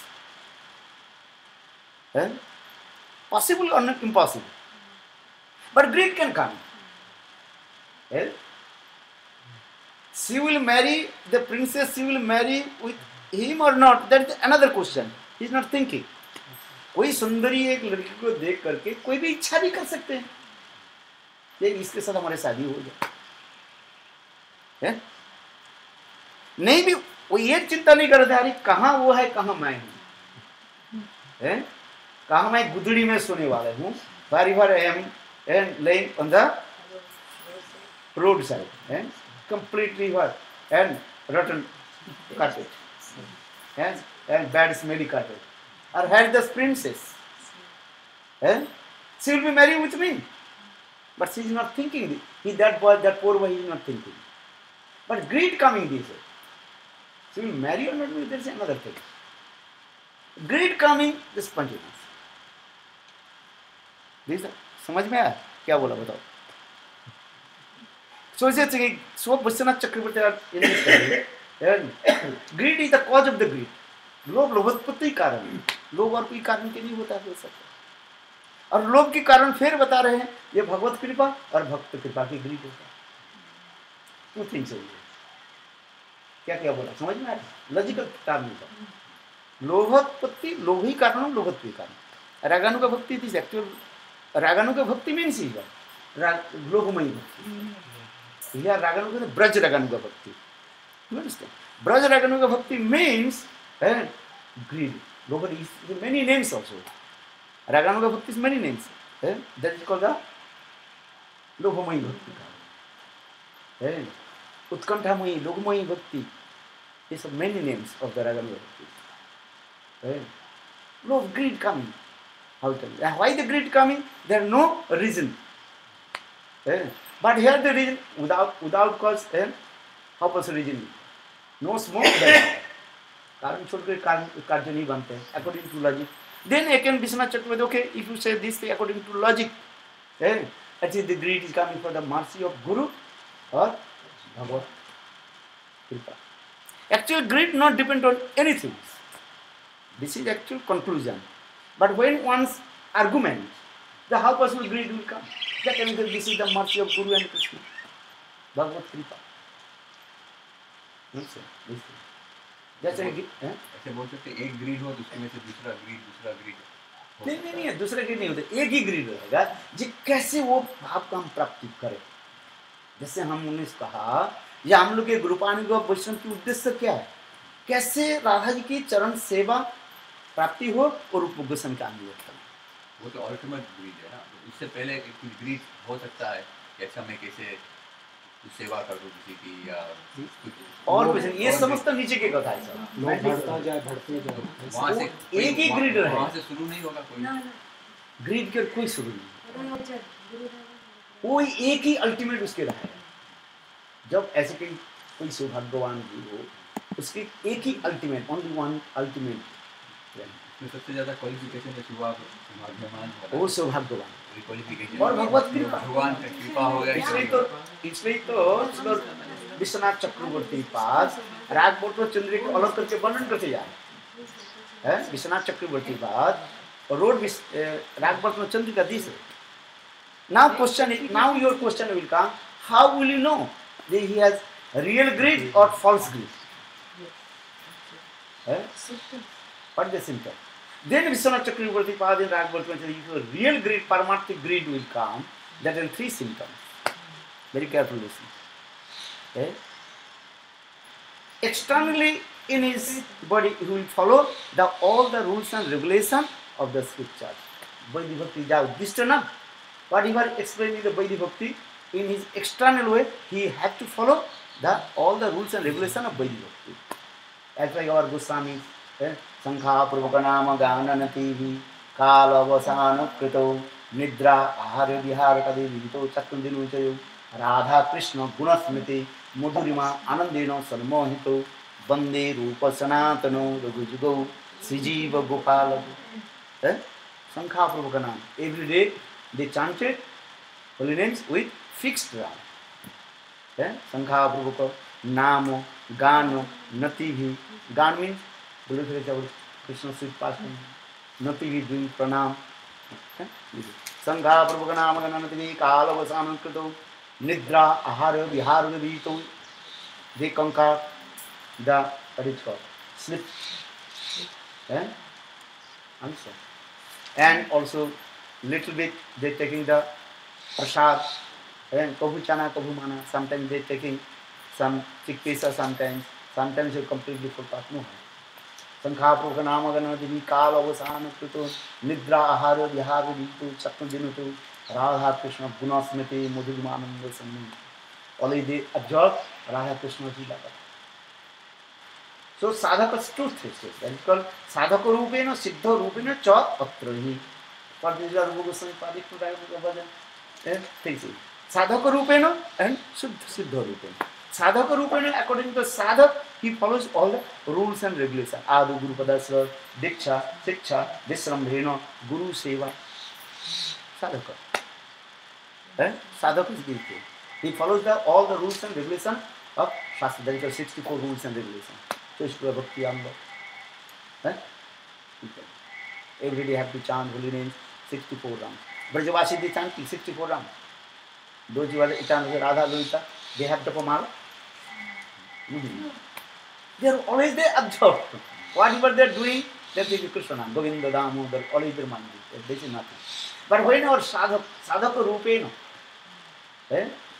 Possible or not impossible? But greed can come. She will marry the princess, she will marry with him or not? That is another question. He is not thinking. कोई सुंदरी एक लड़की को देख करके कोई भी इच्छा भी कर सकते हैं, ये इसके साथ हमारी शादी हो जाए. नहीं भी वो ये चिंता नहीं करते, अरे कहाँ वो है, कहाँ मैं हूँ, कहाँ मैं गुदड़ी में सोने वाला हूँ. Wherever I am and laying on the roadside, completely what and rotten carpet, and bad smelly carpet. Or had the princess, She will be married with me. But she is not thinking. That boy, that poor boy, he is not thinking. But greed coming this way. She will marry or not, there is another thing. Greed coming, the spontaneous. This समझ में आया क्या बोला बताओ? सोचिए कि स्व Vishwanath Chakraborty greed is the cause of the greed. लोभ लोभोत्पत्ति कारण. लोभ और कोई कारण के नहीं होता हो सकता. और लोभ के कारण फिर बता रहे हैं ये भगवत कृपा और भक्त कृपा की ग्रीड होता है. टू थिंग्स है. क्या क्या बोला समझ में आया? लॉजिकल कारण होता. लोभोत्पत्ति लोभी कारण लोभोत्पत्ति कारण. रागानुगा भक्ति इज एक्चुअल. रागानुगा भक्ति मीन्स इज लोभमयी भक्ति. या रागानुगा ब्रज रागानुगा भक्ति. You understand? Braj Raganuga Bhakti means greed. Lover is many names also. Raganuga Bhakti is many names. That is called the Lohomayi Bhakti. Utkantamayi, Lohomayi Bhakti is many names of the Raganuga Bhakti. Love, greed coming. How tell you? Why the greed coming? There is no reason. But here the reason without cause. How possible reason? No smoke. कारण छोड़ के कार्य नहीं बनते हैं according to logic. Then again Vishwanath Chakravarti, okay, if you say this thing according to logic, actually the greed is coming for the mercy of Guru or Bhagavad Kripa. Actually greed not depend on anything. This is actual conclusion. But when one's argument, the how possible greed will come? That this is the mercy of Guru and Krishna, Bhagavad Kripa. जैसे ऐसे बोल सकते एक grid हो उसके में से दूसरा ग्रीड नहीं दूसरा ग्रीड नहीं होता. एक ही ग्रीड रहेगा जी. कैसे वो भाव का हम प्राप्ति करें. जैसे हमने कहा या हम लोग के गुरुपानुग वैष्णव की उद्देश्य क्या है? कैसे राधा जी की चरण सेवा प्राप्ति हो और रूप गोस्वामी का अनुरोध करें. वो तो अल्टीमेट ग्रीड है ना. इससे पहले कुछ ग्रीड हो सकता है कैसा मैं कैसे सेवा कर दूं किसी की या और कुछ नहीं. ये समझता नीचे के कथा है सर. बढ़ता जाए वहाँ से एक ही ग्रीड रहे. वहाँ से शुरू नहीं होगा कोई ग्रीड के कोई शुरू नहीं. कोई एक ही अल्टीमेट उसके रहा. जब ऐसे कोई सौभाग्यवान जी हो उसकी एक ही अल्टीमेट ओनली वन अल्टीमेट. सबसे ज्यादा क्वालिफिकेशन है सौभाग्यवान वो सौभाग्यवान क्वालिफिकेशन और भगवत कृपा. भगवान का कृपा हो गया. इसलिए तो विश्वनाथ चक्रवर्ती पास राग बोटो चंद्र को अलग करके वर्णन करते जा रहे हैं. विश्वनाथ चक्रवर्ती पास रोड राग बोटो चंद्र का this. Now your question will come, how will you know that he has real greed or false greed? What is the symptom? Then Vishwanath Chakravarti Pad in Rag Bhattu says, if real greed, paramarthic greed will come, that are three symptoms. Very careful listen. Externally in his body, he will follow all the rules and regulations of the scriptures. Vaidhi Bhakti is uddishta na. Whatever explained in the Vaidhi Bhakti, in his external way, he had to follow all the rules and regulations of Vaidhi Bhakti. As like our Goswami, Sankha Prabhukanama Gananatihi, Kala Vasana Krito, Nidra Ahara Vihara Kadevito, Chakrandinu Chayo, Radha Krishna Gunasmiti, Mudhurima Anandino Salmohito, Bande Rupa Sanatano, Ragujugo, Sijiva Gopala. Sankha Prabhukanama. Every day they chanted holy names with fixed rhyme. Sankha Prabhuka, Namo, Gano, Natihi. Gan means Krishna sweet passion. Natihi doing pranam. Sankha Prabhukanama Gananatihi, Kala Vasana Krito, Nidra Ahara Vihara Vito. They conquer the what is called sleep. Answer. And also little bit they taking the prasad and kabhu chana kabhu mana. Sometimes they taking some chickpeas sometimes you completely forgot. No. Sankha Prabhukanama Gananatihi, Kala Vasana Krito, Nidra Ahara Vihara Vito, Chakrandinu Radha Krishna Gunasmiti, Mudhumananda Sami. Only they absorb Radha Krishna Jila. So sadhaka's truth is this. That is called sadhaka rupena siddha rupena cha patrahi. particular रूप गोस्वामी पाद भजन ठीक है साधक रूपेण and सिद्ध रूपेण साधक रूपेण according to sadhak he follows all the rules and regulations आदि गुरु पदस्व दीक्षा शिक्षा विश्रम्भेन गुरु सेवा sadhaka sadhaka is guilty he follows all the rules and regulations of shastra there are 64 rules and regulations so Ishvara bhakti amba every day have to chant holy names 64 rounds Brajavasi they chant 64 rounds those who are chant Radha Lalita they have Japamala they are always they absorbed whatever they are doing they think Krishna Govinda Damodar always their mind this is nothing but when our sadhaka rupena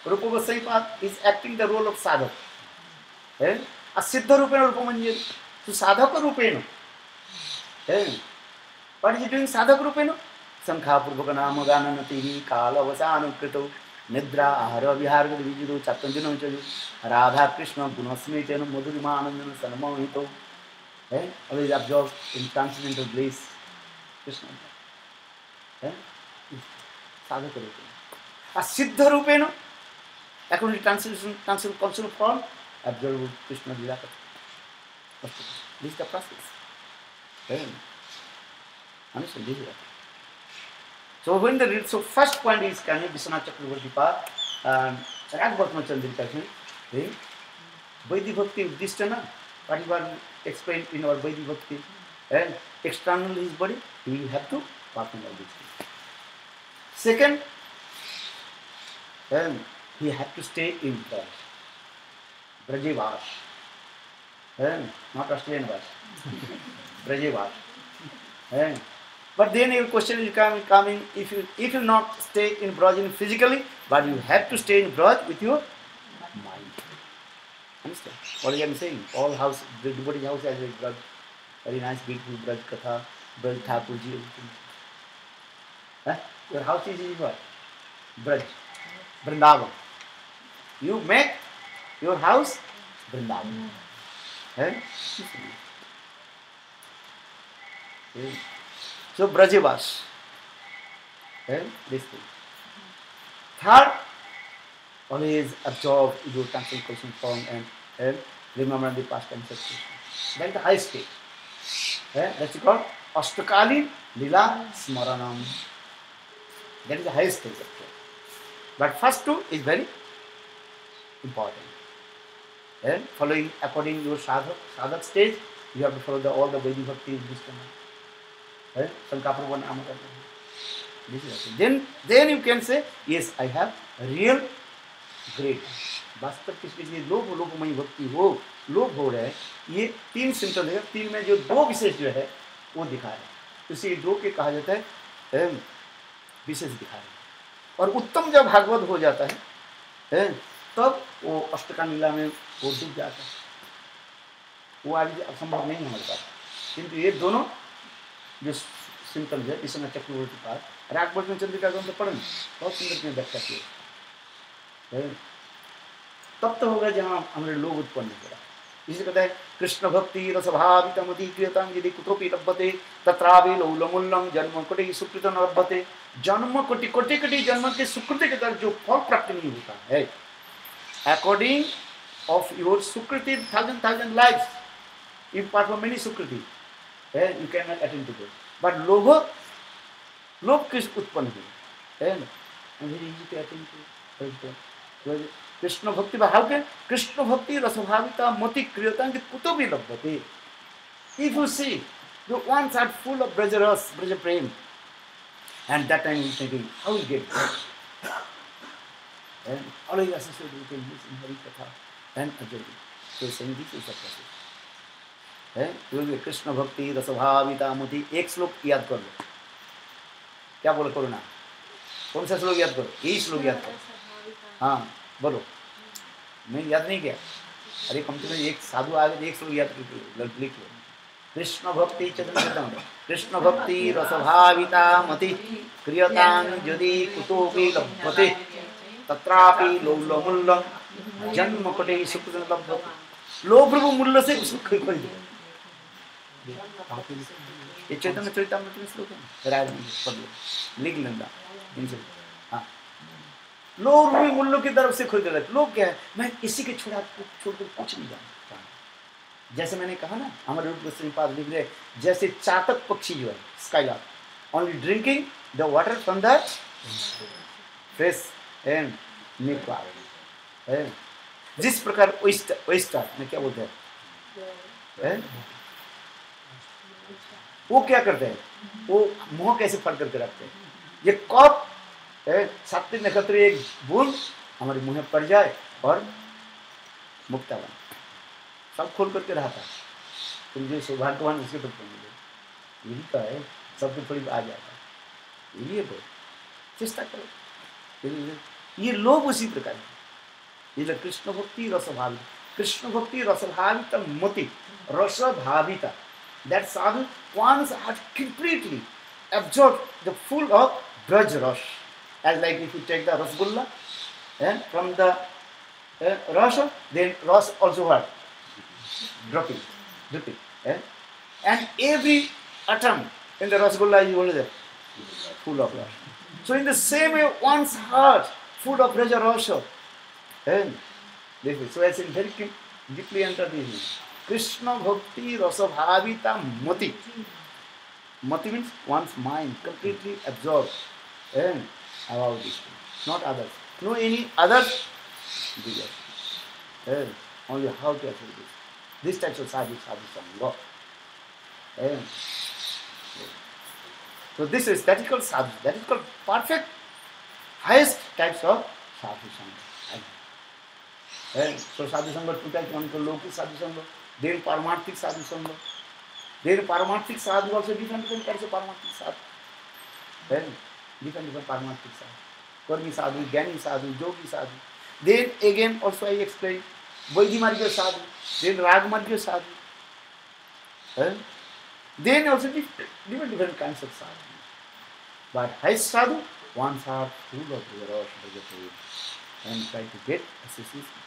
Rupa Goswami Pad is acting the role of sadhak a siddha rupena Rupa Manjari so sadhaka rupena what is he doing sadhaka rupena Sankha Purvaka Nama Ganana Tiri Kala Vasana Krito Nidra Ahara Viharga Vijidu Chatanjana Chaju Radha Krishna Gunasmitana Madhurimanandana Sanamohito always absorbed in transcendental bliss Krishna sadhaka rupena a siddha rupena according to transcendental concept form absorb Krishna Lila this is the process understand this is so when the so first point is Kanya Vishwanath Chakravarti Pad Rag Bhatma Chandrika Vaidhi Bhakti Uddishtana whatever explained in our Vaidhi Bhakti and external his body we have to partner all these things. Second he had to stay in Brajavas not Australian Vas Brajavas but then your question is coming if you not stay in Braj physically but you have to stay in Braj with your mind understand what I am saying all house everybody's house has a Braj very nice beautiful Braj Katha Braj Thakurji your house is in what Braj Vrindavan you make your house Vrindavan so Brajavas this thing third always absorb your concentration form and remember the past tense of Krishna that is the high state that's called Ashtakali Lila Smaranam that is the highest stage of prayer but first two is very important following according to your sadhak stage you have to follow all the Vaidhi Bhakti Uddishtana Sankapurvan Amata this is then you can say yes I have real great वास्तव किसी लोभ लोभमयी भक्ति हो लोभ हो रहा है ये तीन सिम्टम है तीन में जो दो विशेष जो है वो दिखा रहे हैं इसी दो के कहा जाता है विशेष दिखा रहे हैं और उत्तम जब भागवत हो जाता है तब वो अष्टकांड में वो डूब जाता है वो आज असंभव नहीं हमारे पास किंतु ये दोनों जो सिम्टम है विश्वनाथ चक्रवर्ती पाद रागभट में चंद्रिका ग्रंथ पढ़ें बहुत सुंदर में व्याख्या की तब तो होगा जहाँ हमारे लोग उत्पन्न हो रहा इसे कहता है कृष्ण भक्ति रसभावितमति क्रियतां यदि कुतोपि लभ्यते तत्रापि लौलमूल्यं जन्म कोटि सुकृत न लभ्यते जन्म कोटि कोटि कोटि जन्म के सुकृति के द्वारा जो फल प्राप्त नहीं होता है according of your Sukriti thousand lives you perform many Sukriti you cannot attain to God. But love किस उत्पन्न हुई and very easy to attain to Krishna Bhakti how can Krishna Bhakti rasabhavita mati kriyatan ki kuto bhi labhate if you see the ones are full of Braja prem and that time you thinking how will get and always associated with this in Hari Katha and Ajali so saying this is the process Krishna भक्ति रसभाविता मति एक श्लोक याद कर लो क्या बोलो करो ना कौन सा श्लोक याद करो यही श्लोक याद करो हाँ बोलो मैं याद नहीं किया अरे कम से कम एक साधु आगे एक श्लोक याद लिख लो कृष्ण भक्ति कृष्ण भक्ति रसभाविता मति क्रियतां यदि कुतोपि लभ्यते तत्रापि लौलमूल्यं जन्म कोटि सुकृतं लभ्यते लोभ मूल्य से सुख खरीदो कहाँ पे लिखा है? ये चैतन्य चरितामृत में श्लोक है, राय में पढ़ लो, लिख लेना इनसे। हाँ, लोग भी मुल्लों की तरफ से खोज रहे, लोग क्या है, मैं किसी के छोड़कर कुछ नहीं जानता। जैसे मैंने कहा ना, हमारे रूप गोस्वामी पाद लिख रहे, जैसे चातक पक्षी जो है, skylark, only drinking the water from the fresh and milk water. जिस प्रकार ओइस्टर में क्या बोलते हैं, वो क्या करते हैं, वो मुंह कैसे फट करके रखते हैं, ये कप सात्विक नक्षत्र एक बूंद हमारे मुंह में पड़ जाए और मुक्ता बन सब खोल करके रहता है। तुम जो सौभाग्यवान उसके तो मिले, यही तो है, सबके थोड़ी आ जाता है, यही है। तो चेष्टा करो, ये लोग उसी प्रकार है। ये कृष्ण भक्ति रसभावित, कृष्ण भक्ति रसभावित मति रसभाविता, that sadhu one's heart completely absorbed the full of braj rush. As like if you take the rasgulla and from the rasa, then rasa also what? Dripping. And every atom in the rasgulla is only there, full of rasa. So in the same way, one's heart full of braj rasa. And so as in very deeply enter this. Krishna Bhakti Rasabhavita Mati. Mati means one's mind completely absorbed and about this thing, not others. No any others, and only how to achieve this. This types of sadhu sangha. And so this is that is called sadhu. That is called perfect, highest types of sadhu sangha. And so sadhu sangha two types, one called Lokik sadhu sangha. Then Paramarthik sadhu sangha. Then Paramarthik sadhu also different types of Paramarthik sadhu. Then different Paramarthik sadhu. Karmi sadhu, Jnani sadhu, Yogi sadhu. Then again also I explain Vaidhimargya sadhu. Then Ragmargya sadhu. Then also different kinds of sadhu. But highest sadhu, one's heart full of Rasa and try to get association.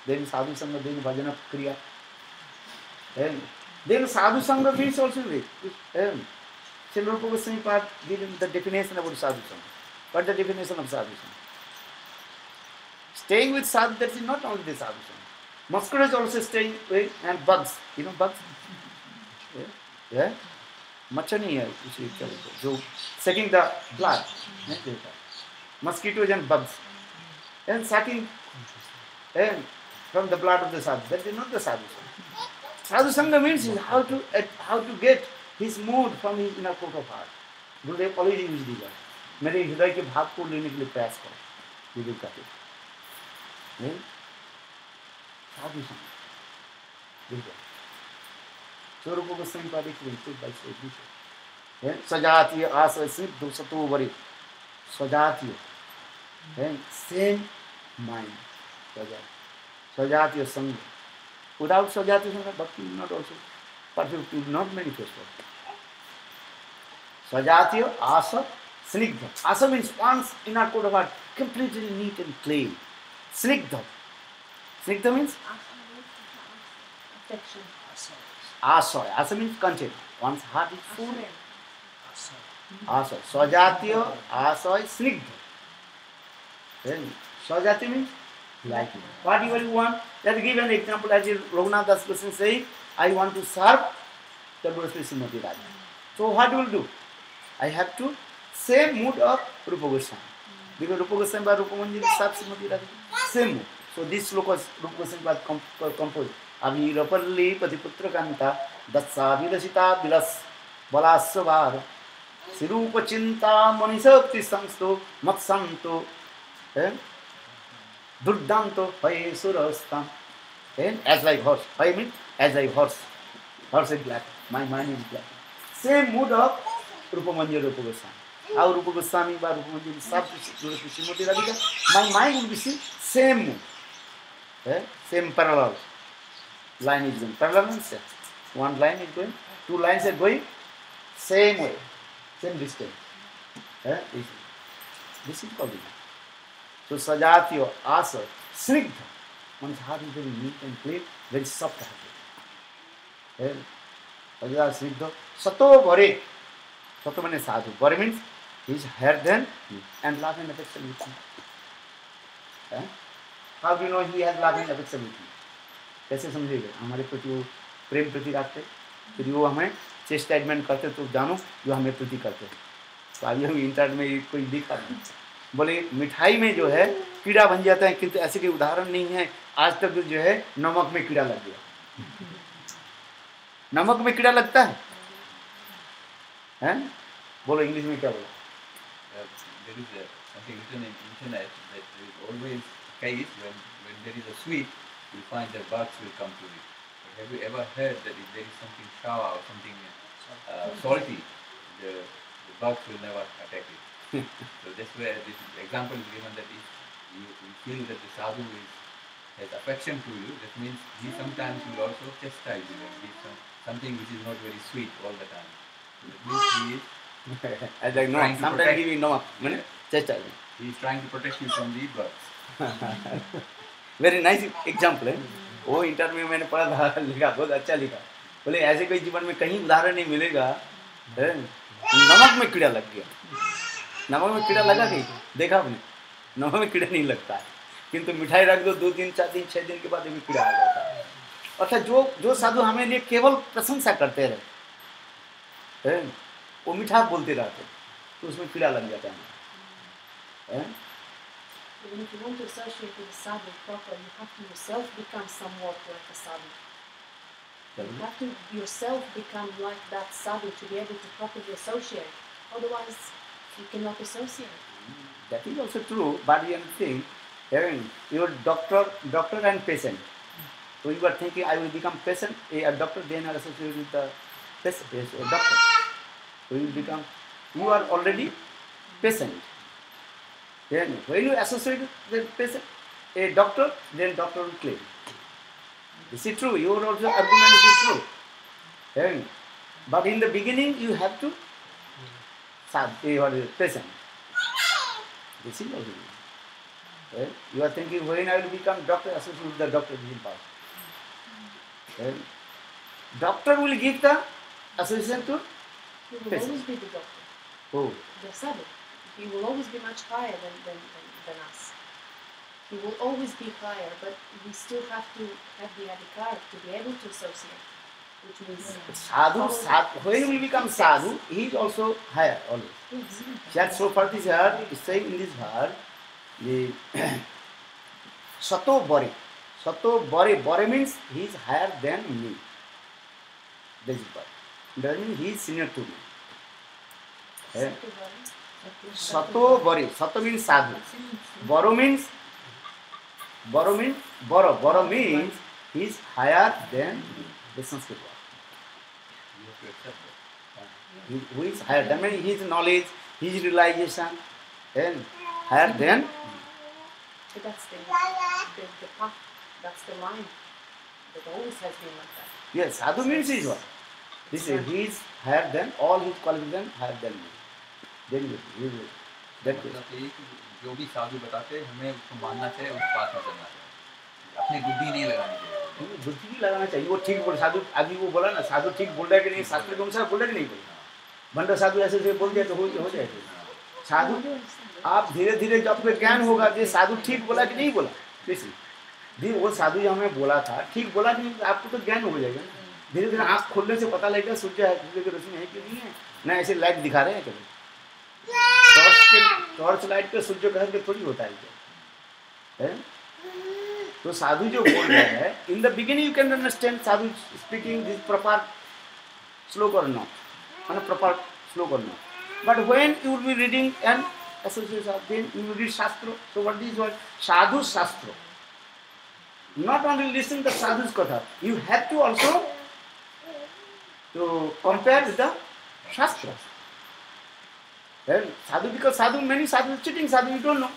Then sadhu sangha, then bhajana kriya. Then sadhu sangha means also great. Srila Rupa Goswami Pad giving the definition about sadhu sangha. What the definition of sadhu sangha? Staying with sadhu, that is not only the sadhu sangha. Mosquitoes also staying with, and bugs. You know bugs? Yeah? मच्छर नहीं है उसी जो sucking the blood. Mosquitoes and bugs. And sucking and from the blood of the sadhu. That is not the sadhu sangha. Sadhu sangha means how to get his mood from his inner court of heart. Gurudev always use these words. मेरे हृदय के भाव को लेने के लिए प्रयास करो, गुरुदेव कहते हैं। साधु संग, देखो, स्वरूप गोस्वामी पाद एक सजातीय आश्रय सिद्ध सतो वरी, सजातीय, same mind. Sajatiya Sangha. Without Sajatiya Sangha, Bhakti will not also perfect, will not manifest. Sajatiya, Asa, Snigdha. Asa means one's inner code of heart completely neat and clean. Snigdha. Snigdha means? Affection. Asa. Asa means content. One's heart is full. Asa. Sajatiya, Asa is Snigdha. Then Sajatiya means? Like it. Whatever you want. Let's give an example as Raghunath Das Goswami saying, I want to serve the Lord Srimati Radha. So what will do? I have to same mood of Rupa Goswami. Because Rupa Goswami by Rupa Manjari serve Srimati Radha. Same mood. So this sloka Rupa Goswami composed. Avirapalli Patiputra Kanta Datsa Vilasita Vilas Balasavara Sirupa Chinta Manisakti Sangsto Matsanto Durdanto Paye Surastam. As like horse. Paye means as like horse. Horse is black. My mind is black. Same mood of Rupa Manjari Rupa Goswami. How Rupa Goswami by Rupa Manjari serve Srimati Radhika. My mind will be same mood. Same parallel. Line is going. Parallel means one line is going, two lines are going same way, same distance. This is called it. So Sajatiya, Asa, Snigdha. One's heart is very neat and clean, very soft hearted. सिद्ध सतो बरे सतो माने साधु बरे means he is higher than and love and affection with me. How do know he has love and affection with me? कैसे समझेगा? हमारे प्रति वो प्रेम प्रति रखते, फिर वो हमें चेस्टाइजमेंट करते तो जानो जो हमें प्रति करते। तो अभी हम इंटरनेट में कोई लिखा नहीं, बोले मिठाई में जो है कीड़ा बन जाता है, किंतु ऐसे कोई उदाहरण नहीं है आज तक जो है नमक में कीड़ा लग गया। नमक में कीड़ा लगता है? बोलो इंग्लिश में क्या बोलो? There is something written in internet that there is always case when there is a sweet, you find that bugs will come to it. But have you ever heard that if there is something sour or something salty, the bugs will never attack it? So that's where this example is given, that if you feel that the sadhu has affection to you, that means he sometimes will also chastise you and give something which is not very sweet all the time. So that means he is I like no, sometimes giving no, chastisement. He is trying to protect you from the bugs. Very nice example है वो। Interview में मैंने पढ़ा था, लिखा बहुत अच्छा लिखा, बोले ऐसे कोई जीवन में कहीं उदाहरण नहीं मिलेगा नमक में कीड़ा लग गया। नमक में कीड़ा लगा नहीं, देखा आपने? नमक में कीड़ा नहीं लगता है, किंतु मिठाई रख दो 2 दिन 4 दिन 6 दिन के बाद भी कीड़ा आ जाता है। अर्थात जो साधु हमें लिए केवल प्रशंसा करते रहे, वो मीठा बोलते रहते, तो उसमें कीड़ा लग जाता है। Even if you want to associate with a sadhu properly, you have to yourself become somewhat like a sadhu. You have to yourself become like that sadhu to be able to properly associate. Otherwise, you cannot associate. That is also true, but you think, your doctor and patient. So you are thinking, I will become patient, a doctor, then are associated with the patient, a doctor. So you are already patient. Then when you associate with the patient, a doctor, then doctor will claim. This is true, your also argument is true. But in the beginning, you have to patient. This is also true. You are thinking, when I will become doctor, associate with the doctor, this is possible. Doctor will give the association to He will patient. always be the doctor, Oh, the sadhu. He will always be much higher than us. He will always be higher, but we still have to have the adhikar to be able to associate, which means sadhu, when you will become sadhu, he is also higher always. That's so far this here is saying in this verse, the sato bari. Bari means he is higher than me. This is bari. Doesn't mean he is senior to me. Sato bari. Sato means sadhu. Baro means he is higher than me. The Sanskrit word. You have to accept that. Who is higher? That means his knowledge, his realization, and higher than. But that's the path, that's the line that always has been like that. Yes, sadhu means is what? This is he is higher than all his qualifications, higher than me. Then you will. That way. मतलब ये कि जो भी साधु बताते हैं हमें उसको मानना चाहिए, उस पास में चलना चाहिए, अपनी बुद्धि नहीं लगानी चाहिए। बुद्धि भी लगाना चाहिए। वो ठीक बोल साधु, अभी वो बोला ना साधु ठीक बोल रहा है कि नहीं, शास्त्र के अनुसार बोल रहा है कि नहीं बोल रहा। भंडा साधु ऐसे बोल दिया तो हो जाएगा। साधु आप धीरे धीरे जब आपको ज्ञान होगा कि साधु ठीक बोला कि नहीं बोला, जैसे वो साधु जो हमें बोला था ठीक बोला कि नहीं, आपको तो ज्ञान हो जाएगा। धीरे धीरे आँख खोलने से पता लगेगा सूर्य की रोशनी है कि नहीं है ना, ऐसे लाइट दिखा रहे हैं कभी। टॉर्च लाइट पे सूर्य ग्रहण के थोड़ी होता है। तो साधु जो बोल रहे हैं, in the beginning you can understand Sadhu speaking this proper श्लोक और नॉट, मतलब प्रॉपर श्लोक और not. But when you will be reading and association, then you will read shastra. So what is what? Sadhu shastra. Not only listen to sadhu's katha, you have to also to compare with the shastra. Then sadhu, because sadhu, many sadhu is cheating sadhu, you don't know.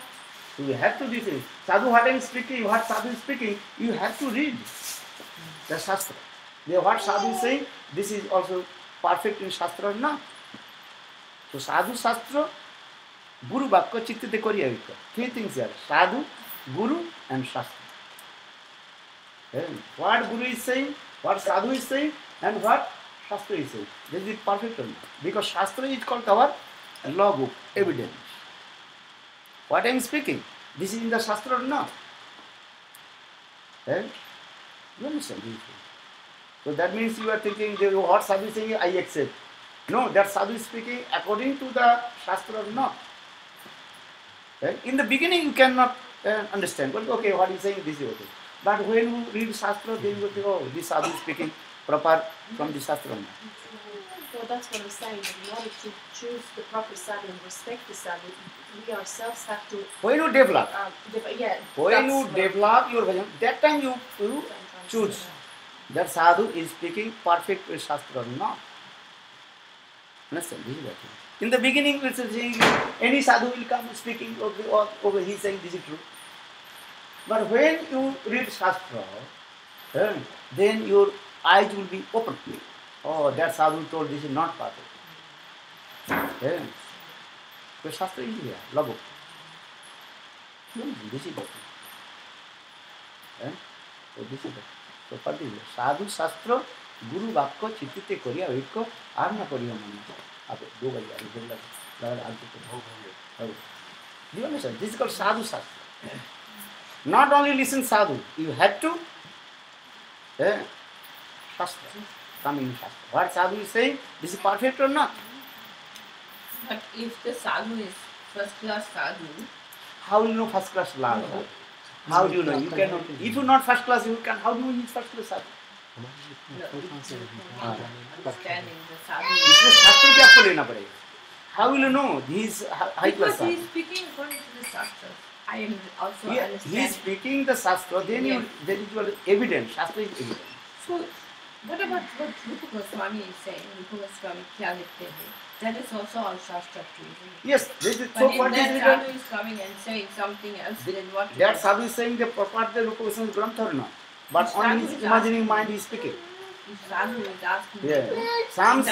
So you have to do this. Sadhu, what I am speaking, what sadhu is speaking, you have to read the shastra. What sadhu is saying, this is also perfect in shastra or not. So sadhu shastra, Guru Bhakka Chittite Koriyavika. 3 things here. Sadhu, Guru and Shastra. What Guru is saying, what Sadhu is saying, And what Shastra is saying? This is perfect or not? Because Shastra is called our law book, evidence. What I am speaking, this is in the Shastra or not? Eh? You understand this? So that means you are thinking, what sadhu is saying, I accept. No, that sadhu is speaking according to the Shastra or not. Right? In the beginning you cannot understand. Well, okay, what he is saying, this is okay. But when you read Shastra, then you think, oh, this sadhu is speaking proper from the Shastra or not. So that's what I'm saying. In order to choose the proper sadhu and respect the sadhu, we ourselves have to. When you develop, Yeah. when you that's what develop your vision, that time you I'm trying to choose say. that sadhu is speaking perfect with Shastra or not. Understand? This is the thing. In the beginning, it's saying any sadhu will come speaking over he saying this is true. But when you read Shastra, then your eyes will be open. Oh, that sadhu told this is not perfect. The Shastra is here, Lago. This is the thing. So this is the so particular sadhu Shastra, Guru Vakko, Chittite Korea, Vikko, Arna Korea Mana. Do you understand? This is called sadhu Shastra. Not only listen sadhu, you have to Shastra, coming in Shastra. What sadhu is saying, this is perfect or not? But if the sadhu is first class sadhu, How will you know first class sadhu? How do you know? You cannot. If you not first class, you can. How do you know he is first class sadhu? understanding the sadhu, इसमें शास्त्र के आपको लेना पड़ेगा. How will you know he is high class because he sadhu? is speaking according to the shastras. I am also He is understand. speaking the shastra. Then you, Yes. there is your evidence. Shastra is evidence. So, what about what Rupa Goswami is saying? Rupa Goswami kya likhte hai? That is also all shastra true. isn't it? Yes. This is, But so if what is that written? sadhu is coming and saying something else, then what? That sadhu is saying the proper Rupa Goswami Grantha or not? But If on sadhu his is imagining asking- mind he is speaking. If sadhu is asking, Yeah. you, Some in that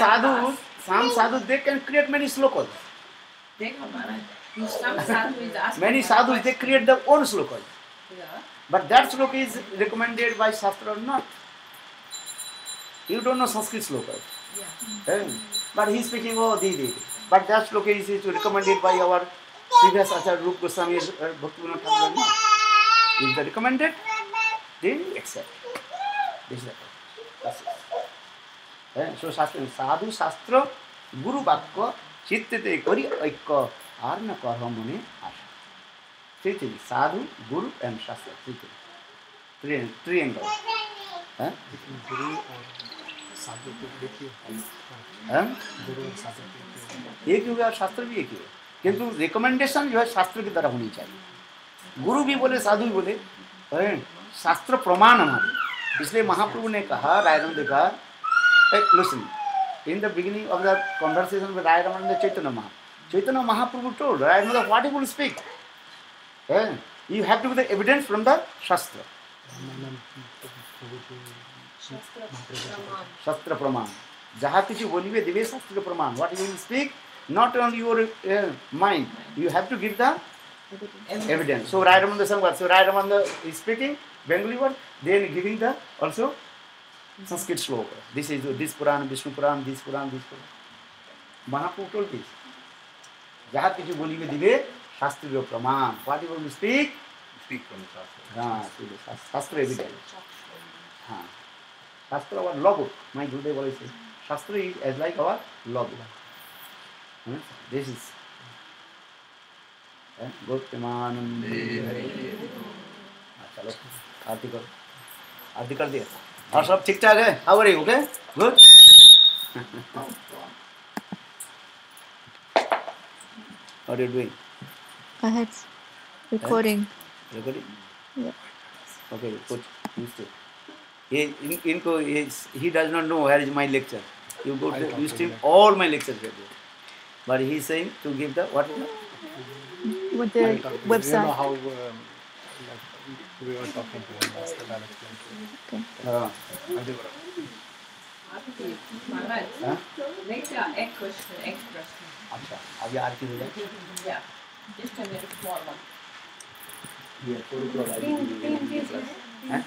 sadhus, they can create many slokas. Dekho Maharaj, if some sadhu is asking, Many one sadhus, they question, create their own slokas. yeah, But that sloka is recommended by Shastra or not. You don't know Sanskrit slokas. yeah. But he is speaking, oh, Didi. But that sloka is recommended by our previous Acharya Rupa Goswami, Bhaktivinoda Thakur. No. If they recommended, then you accept. This is the process. So Shastra, Sadhu Shastra, Guru Vakka, Chittite Kori Aikka, Arna Karha Mune Asha. Three things, Sadhu, Guru and Shastra. Three things. Triangle. गुरु और साधु को देखिए गुरु और साधु को एक ही हुआ, शास्त्र भी एक ही है, किंतु रिकमेंडेशन जो है शास्त्र की तरह होनी चाहिए. गुरु भी बोले, साधु भी बोले, शास्त्र प्रमाण हमारे. इसलिए महाप्रभु ने कहा, रायरमन ने कहा, listen, in the beginning of the conversation with Rayaram and Chaitanya Mahaprabhu told Rayaram what he will speak. You have to give the evidence from the Shastra. Shastra Praman. Shastra Praman. Jaha kichu bolibe dive Shastra Praman. What you will speak, not only your mind, you have to give the evidence. So Rayaram the word. So Rayaram is speaking Bengali word, then giving the also Sanskrit sloka. This is this Puran, Vishnu Puran, this Puran, this Puran. Mahaprabhu told this. Jaha kichu bolibe dive Shastra Praman. What you will speak? Speak from the Shastra. Shastra evidence. Shastra our law book. My Gurudev always says, Shastra is as like our law book. This is Goptimanande. चलो आरती कर दिया और सब ठीक ठाक है. How are you? Okay? Good. What are you doing? I had recording. Recording? Yeah. Okay, put use it. He does not know where is my lecture. You go to use him all my lectures are there. But he is saying to give the what is it? With the You know website. how like we were talking to him as the director. Maharaj, हाँ? next egg question, egg question. अच्छा अभी आरती हो जाए. Yeah, just a very small one. ये थोड़ी सी आरती हो जाए. हाँ?